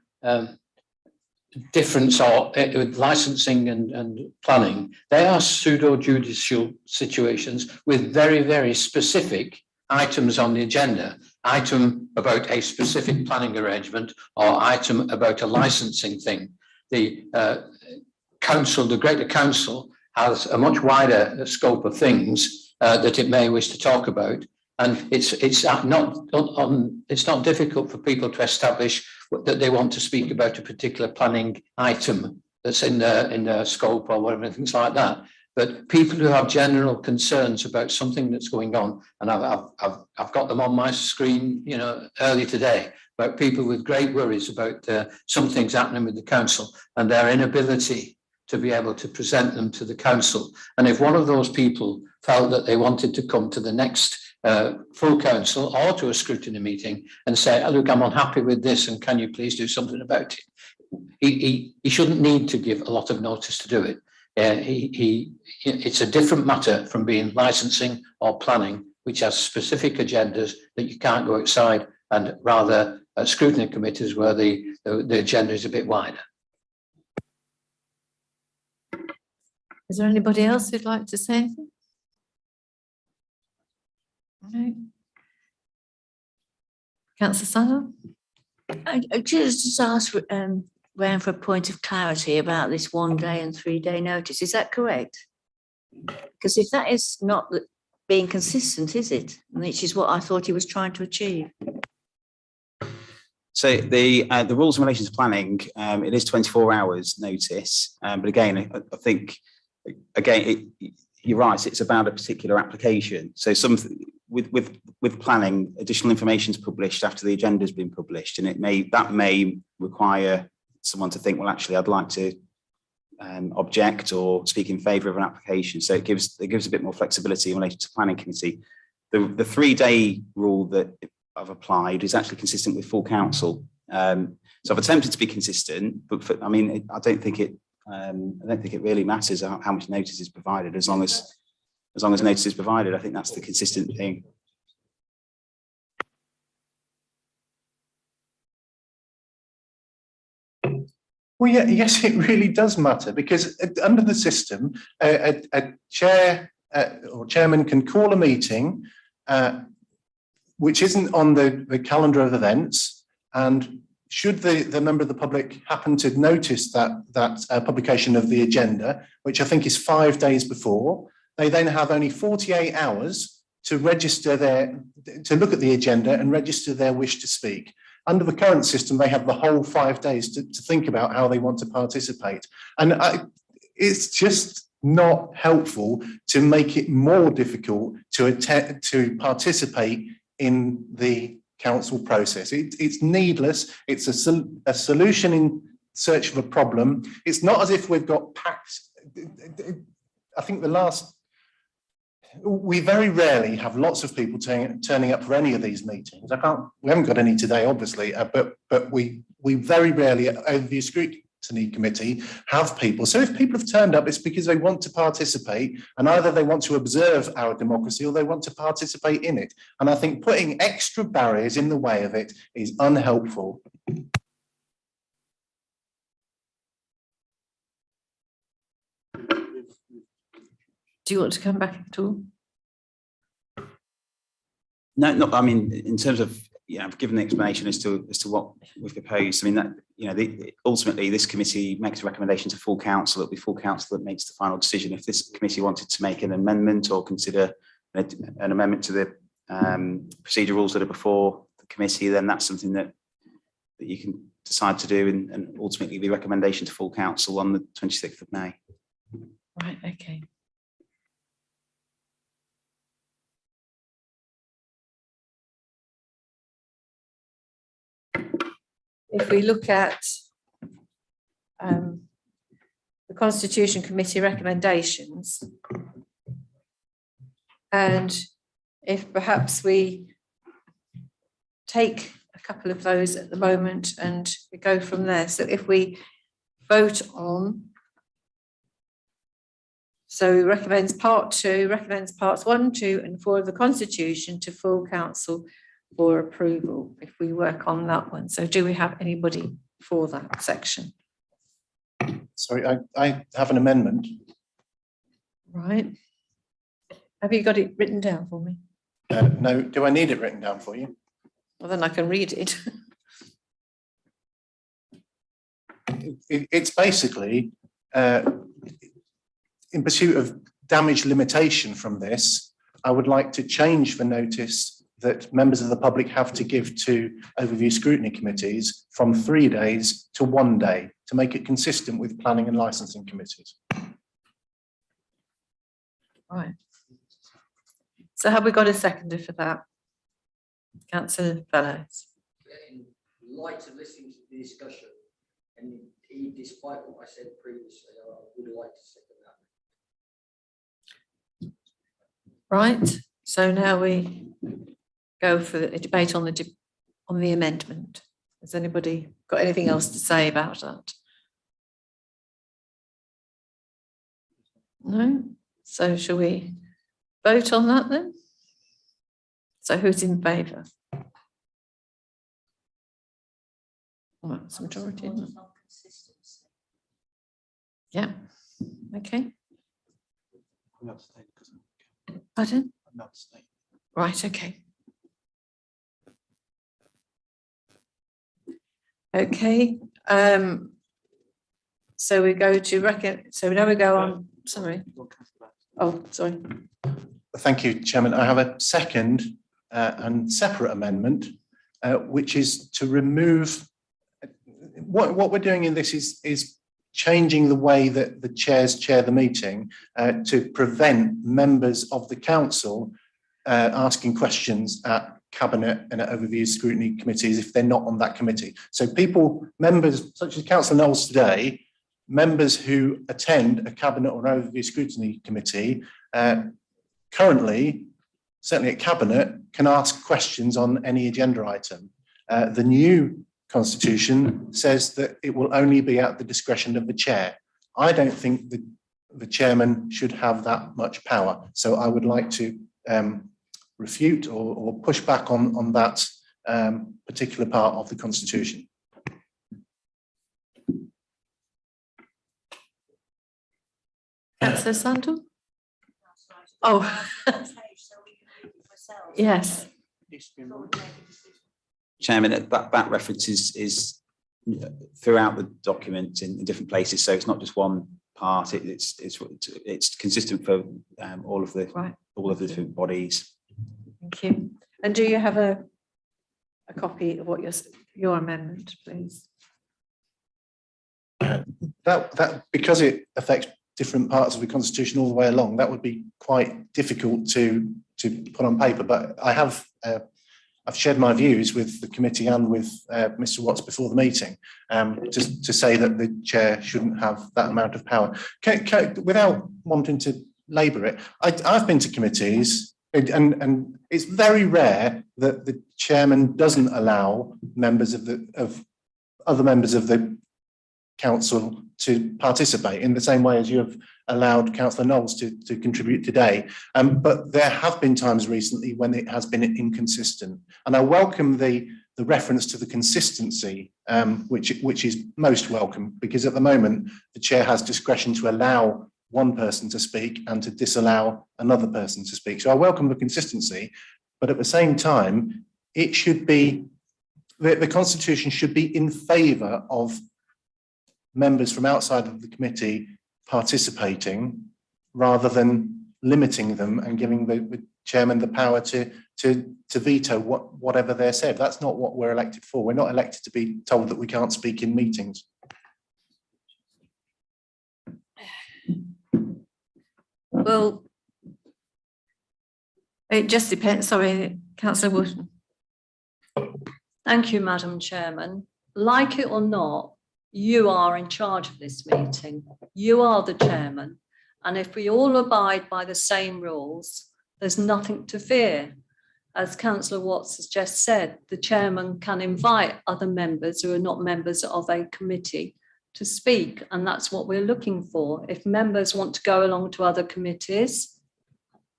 difference with licensing and planning. They are pseudo-judicial situations with very, very specific items on the agenda. Item about a specific planning arrangement or item about a licensing thing. The council, the Greater Council, has a much wider scope of things that it may wish to talk about. And it's not difficult for people to establish that they want to speak about a particular planning item that's in their scope or whatever, things like that. But people who have general concerns about something that's going on, and I've got them on my screen, early today, about people with great worries about some things happening with the council and their inability to be able to present them to the council. And if one of those people felt that they wanted to come to the next full council or to a scrutiny meeting and say, oh, look, I'm unhappy with this and can you please do something about it? He shouldn't need to give a lot of notice to do it. It's a different matter from being licensing or planning, which has specific agendas that you can't go outside, and rather scrutiny committees where the agenda is a bit wider. Is there anybody else who'd like to say anything? No. Councillor Sano? I just ask Ryan for a point of clarity about this 1 day and 3 day notice. Is that correct? Because if that is not being consistent, is it? Which is what I thought he was trying to achieve. So the rules in relation to planning, it is 24 hours notice. But again, I think, again, you're right, it's about a particular application. So with planning, additional information is published after the agenda has been published, and that may require someone to think, well, actually, I'd like to object or speak in favour of an application. So it gives a bit more flexibility in relation to planning committee. The 3 day rule that I've applied is actually consistent with full council. So I've attempted to be consistent, but I don't think it really matters how much notice is provided, as long as notice is provided. I think that's the consistent thing. Well, yeah, yes, it really does matter, because under the system, a chair or chairman can call a meeting which isn't on the calendar of events, and should the member of the public happen to notice that publication of the agenda, which I think is 5 days before, they then have only 48 hours to register to look at the agenda and register their wish to speak. Under the current system, they have the whole 5 days to think about how they want to participate. And it's just not helpful to make it more difficult to participate in the council process. It's needless. It's a solution in search of a problem. It's not as if we've got packed. I think we very rarely have lots of people turning up for any of these meetings. We haven't got any today, obviously, but we very rarely over the Scrutiny Committee have people. So if people have turned up, it's because they want to participate, and either they want to observe our democracy or they want to participate in it. And I think putting extra barriers in the way of it is unhelpful. Do you want to come back at all? No, I mean, in terms of, I've given the explanation as to what we've proposed. I mean, that, ultimately this committee makes a recommendation to full council. It'll be full council that makes the final decision. If this committee wanted to make an amendment or consider an amendment to the procedure rules that are before the committee, then that's something that you can decide to do, and ultimately the recommendation to full council on the 26th of May. Right, okay. If we look at the Constitution Committee recommendations, and if perhaps we take a couple of those at the moment and we go from there. So if we vote on, so recommends part 2, recommends parts 1, 2 and 4 of the Constitution to full council for approval, if we work on that one. So do we have anybody for that section? Sorry, I have an amendment. Right. Have you got it written down for me? No, do I need it written down for you? Well, then I can read it. It's basically, in pursuit of damage limitation from this, I would like to change the notice that members of the public have to give to overview scrutiny committees from 3 days to 1 day, to make it consistent with planning and licensing committees. Right. So have we got a seconder for that? Councillor Fellows. In light of listening to the discussion, and indeed despite what I said previously, I would like to second that. Right. So now we go for a debate on the amendment. Has anybody got anything else to say about that? No? So shall we vote on that then? So who's in favour? Well, that's a majority, isn't it? Yeah. Okay. Pardon? Right, okay. Okay, so we go to so now we go on, sorry. Oh, sorry. Thank you, Chairman. I have a second and separate amendment, which is to remove, what we're doing in this is changing the way that the chairs chair the meeting to prevent members of the council asking questions at cabinet and at overview scrutiny committees if they're not on that committee. So members such as Councillor Knowles today, members who attend a cabinet or overview scrutiny committee currently, certainly at cabinet, can ask questions on any agenda item. The new constitution says that it will only be at the discretion of the chair. I don't think the chairman should have that much power. So I would like to refute or push back on that particular part of the constitution. Councillor Sandal? Oh. Yes. Chairman, that reference is throughout the document in different places, so it's not just one part. It's consistent for all of the different bodies. Thank you. And do you have a copy of what your amendment, please? That because it affects different parts of the constitution all the way along, that would be quite difficult to put on paper. But I have I've shared my views with the committee and with Mr. Watts before the meeting to say that the chair shouldn't have that amount of power. Without wanting to labour it, I've been to committees and it's very rare that the chairman doesn't allow members of other members of the council to participate in the same way as you have allowed Councillor Knowles to contribute today. But there have been times recently when it has been inconsistent. And I welcome the reference to the consistency, which is most welcome, because at the moment, the chair has discretion to allow one person to speak and to disallow another person to speak. So I welcome the consistency, but at the same time, it should be, the constitution should be in favour of members from outside of the committee participating rather than limiting them and giving the chairman the power to veto whatever they're said. That's not what we're elected for. We're not elected to be told that we can't speak in meetings. Well, it just depends. Sorry, Councillor Wooten. Thank you, Madam Chairman. Like it or not, you are in charge of this meeting. You are the chairman. And if we all abide by the same rules, there's nothing to fear. As Councillor Watts has just said, the chairman can invite other members who are not members of a committee to speak. And that's what we're looking for. If members want to go along to other committees,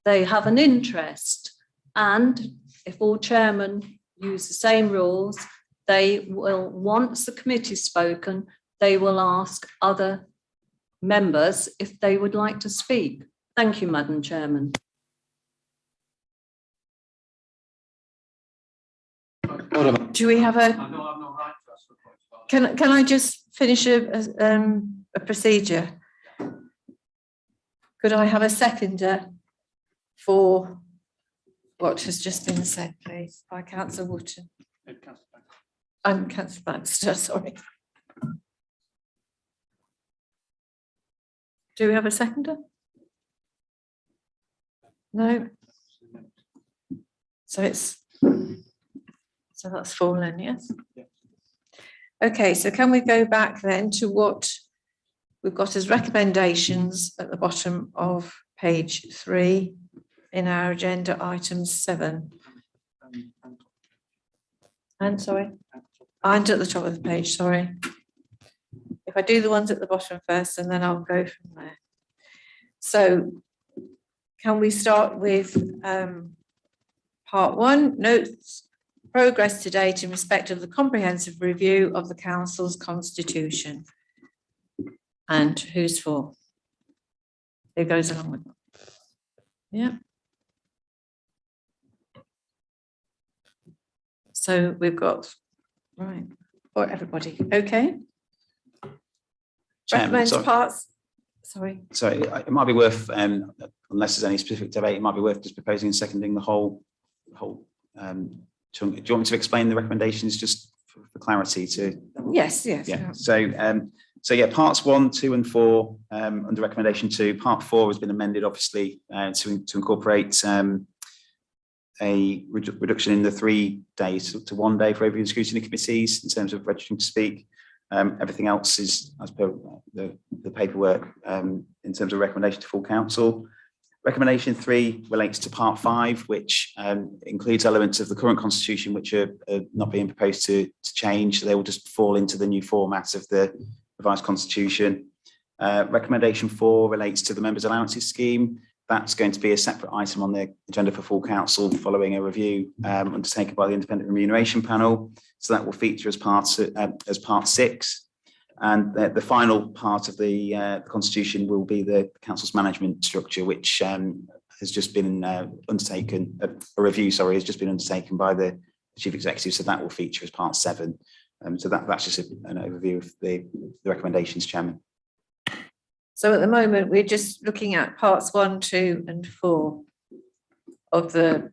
they have an interest. And if all chairmen use the same rules, they will, once the committee's spoken, they will ask other members if they would like to speak. Thank you, Madam Chairman. Do we have a? Can I just finish a procedure? Could I have a seconder for what has just been said, please, by Councillor Wooten? I'm Councillor Baxter, sorry. Do we have a seconder? No. So that's fallen, yes? Okay, so can we go back then to what we've got as recommendations at the bottom of page 3 in our agenda item 7. And sorry, and at the top of the page, sorry. If I do the ones at the bottom first and then I'll go from there. So can we start with part 1, notes, progress to date in respect of the comprehensive review of the council's constitution. And who's for? Who goes along with that? Yeah. So we've got, right, for everybody. Okay. Chairman, Recommends sorry. parts. Sorry. So it might be worth, unless there's any specific debate, it might be worth just proposing and seconding the whole chunk. Do you want me to explain the recommendations just for clarity to? Yes. Yeah. So yeah, parts 1, 2 and 4 under recommendation 2. Part 4 has been amended obviously to incorporate a reduction in the 3 days to 1 day for overview and scrutiny committees in terms of registering to speak. Everything else is as per the paperwork in terms of recommendation to full council. Recommendation 3 relates to part 5, which includes elements of the current constitution which are not being proposed to change. So they will just fall into the new format of the revised constitution. Recommendation 4 relates to the members' allowances scheme. That's going to be a separate item on the agenda for full council following a review undertaken by the independent remuneration panel. So that will feature as part 6. And the final part of the constitution will be the council's management structure, which has just been undertaken. A review, sorry, has just been undertaken by the chief executive. So that will feature as part 7. So that's just an overview of the recommendations, Chairman. So at the moment, we're just looking at parts 1, 2 and 4 of the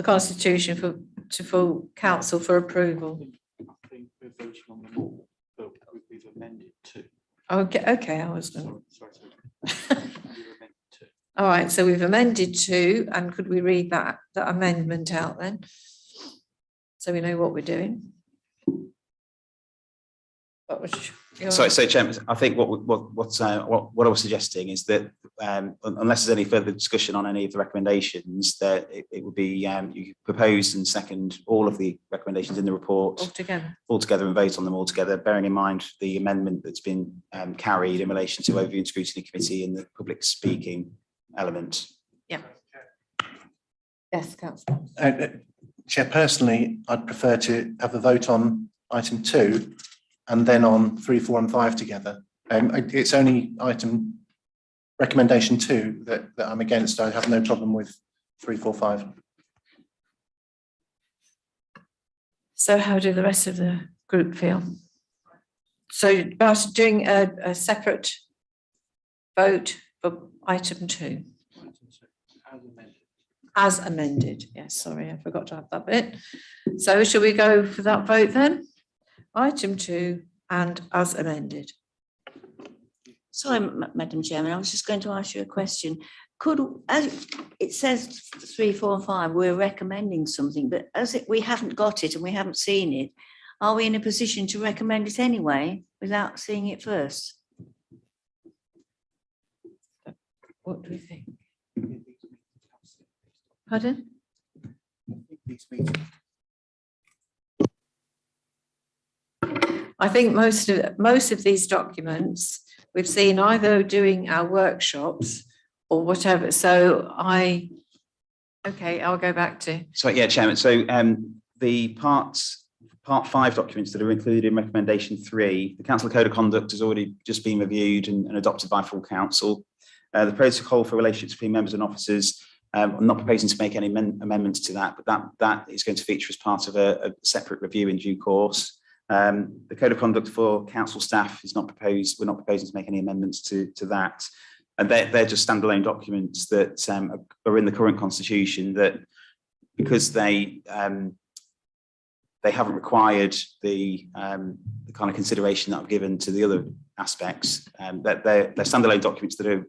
constitution to full council for approval. I think we're voting on them all, but we've amended 2. Okay, I was going to. Sorry. We've amended 2. All right, so we've amended 2, and could we read that amendment out then? So we know what we're doing. What was your... So Chairman, I think what I was suggesting is that unless there's any further discussion on any of the recommendations, that it would be you propose and second all of the recommendations in the report altogether and vote on them all together, bearing in mind the amendment that's been carried in relation to overview and scrutiny committee and the public speaking element. Yeah. Yes, Councillor. Chair, personally, I'd prefer to have a vote on item 2 and then on 3, 4 and 5 together. It's only item recommendation 2 that I'm against. I have no problem with 3, 4, 5. So how do the rest of the group feel? So about doing a separate vote for item 2. As amended. Yes, sorry, I forgot to have that bit. So shall we go for that vote then? Item 2 and as amended. Sorry, Madam Chairman, I was just going to ask you a question. As it says 3, 4 and 5, we're recommending something, but we haven't got it and we haven't seen it, are we in a position to recommend it anyway without seeing it first? What do we think? Pardon? I think most of these documents we've seen either doing our workshops or whatever. So I'll go back to. So yeah, Chairman. So the part 5 documents that are included in recommendation 3, the Council Code of Conduct has already just been reviewed and adopted by full council. The protocol for relationships between members and officers. I'm not proposing to make any amendments to that, but that is going to feature as part of a separate review in due course. The Code of Conduct for council staff is not proposed. We're not proposing to make any amendments to that. And they're just standalone documents that are in the current constitution that, because they haven't required the kind of consideration that I've given to the other aspects, that they're standalone documents that are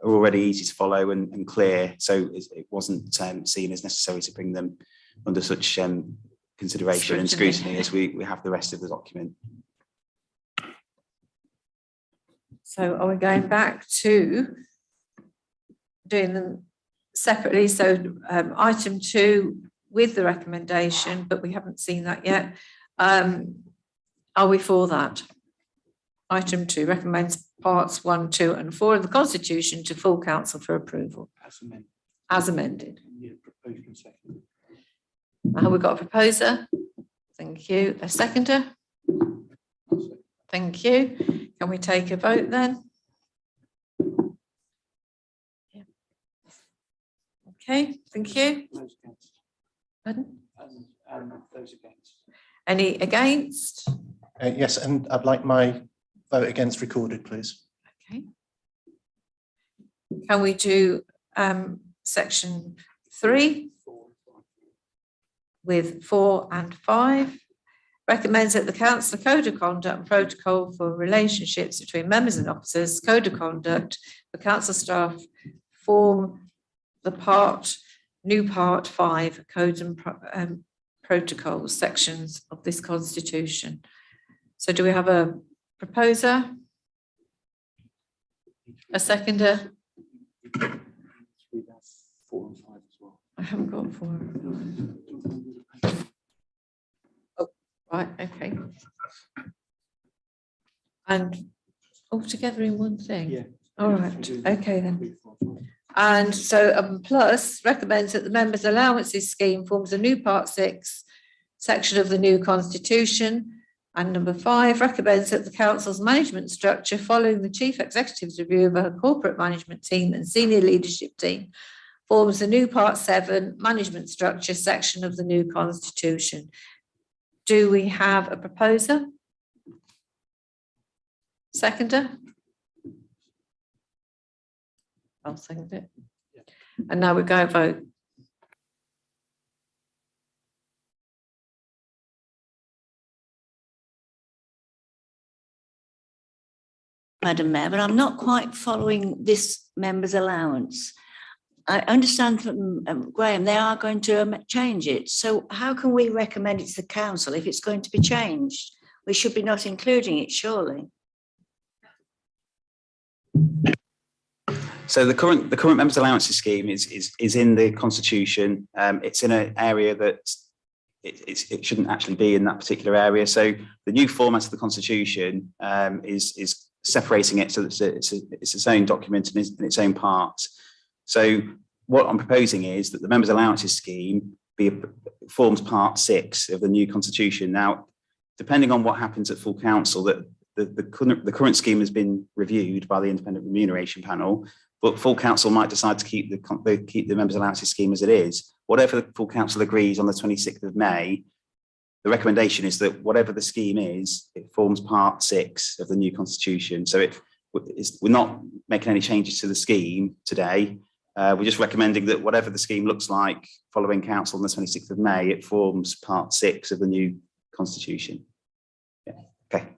already easy to follow and clear. So it wasn't seen as necessary to bring them under such consideration and scrutiny as we have the rest of the document. So are we going back to doing them separately? So item 2 with the recommendation, but we haven't seen that yet. Are we for that? Item 2 recommends parts 1, 2 and 4 of the Constitution to full council for approval. As amended. Have we got a proposer? Thank you. A seconder? Thank you. Can we take a vote then? Yeah. Okay, thank you. Pardon? Those against. Any against? Yes, and I'd like my vote against recorded, please. Okay. Can we do section 3 with 4 and 5? Recommends that the council code of conduct and protocol for relationships between members and officers, code of conduct for council staff form the new part 5, codes and protocols sections of this constitution. So do we have a proposer? A seconder? I haven't got 4 and 5. Oh, right, okay. And all together in one thing? Yeah. All right, okay then. And so plus recommends that the members' allowances scheme forms a new part 6 section of the new constitution. And number 5 recommends that the council's management structure following the chief executive's review of a corporate management team and senior leadership team forms the new part 7 management structure section of the new constitution. Do we have a proposer? Seconder? I'll second it. And now we go vote. Madam Mayor, but I'm not quite following this member's allowance. I understand from Graham, they are going to change it. So how can we recommend it to the council if it's going to be changed? We should be not including it, surely. So the current members' allowances scheme is in the constitution. It's in an area that it shouldn't actually be in that particular area. So the new format of the constitution is separating it so that it's its own document and in its own parts. So what I'm proposing is that the members' allowances scheme forms part 6 of the new constitution. Now, depending on what happens at full council, that the current scheme has been reviewed by the independent remuneration panel, but full council might decide to keep the members' allowances scheme as it is. Whatever the full council agrees on the 26th of May, the recommendation is that whatever the scheme is, it forms part 6 of the new constitution. So we're not making any changes to the scheme today. We're just recommending that whatever the scheme looks like following council on the 26th of May, it forms part 6 of the new constitution. Yeah. Okay.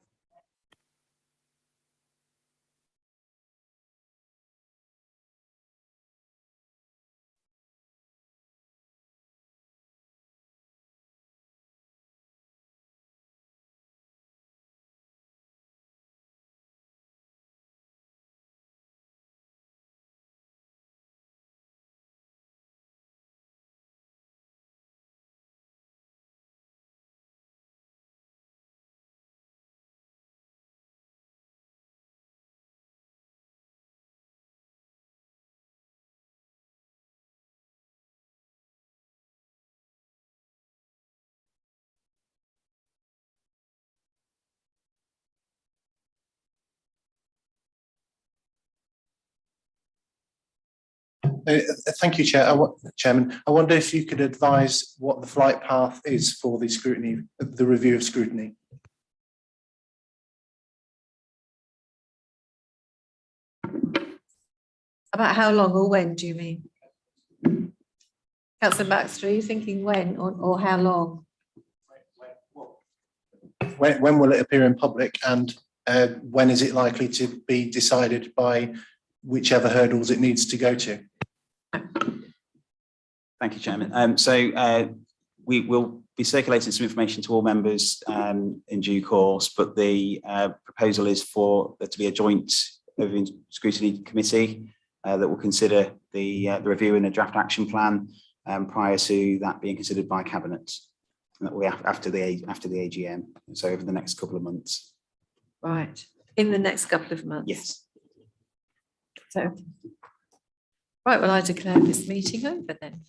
Thank you, Chairman. I wonder if you could advise what the flight path is for the scrutiny, the review of scrutiny. About how long or when do you mean? Councillor Baxter, are you thinking when or how long? When will it appear in public, and when is it likely to be decided by whichever hurdles it needs to go to? Thank you, Chairman. We will be circulating some information to all members in due course, but the proposal is for there to be a joint Scrutiny Committee that will consider the review and a draft action plan prior to that being considered by Cabinet. And that will be after the AGM, so over the next couple of months. Right, in the next couple of months. Yes. So, right, well, I declare this meeting over then.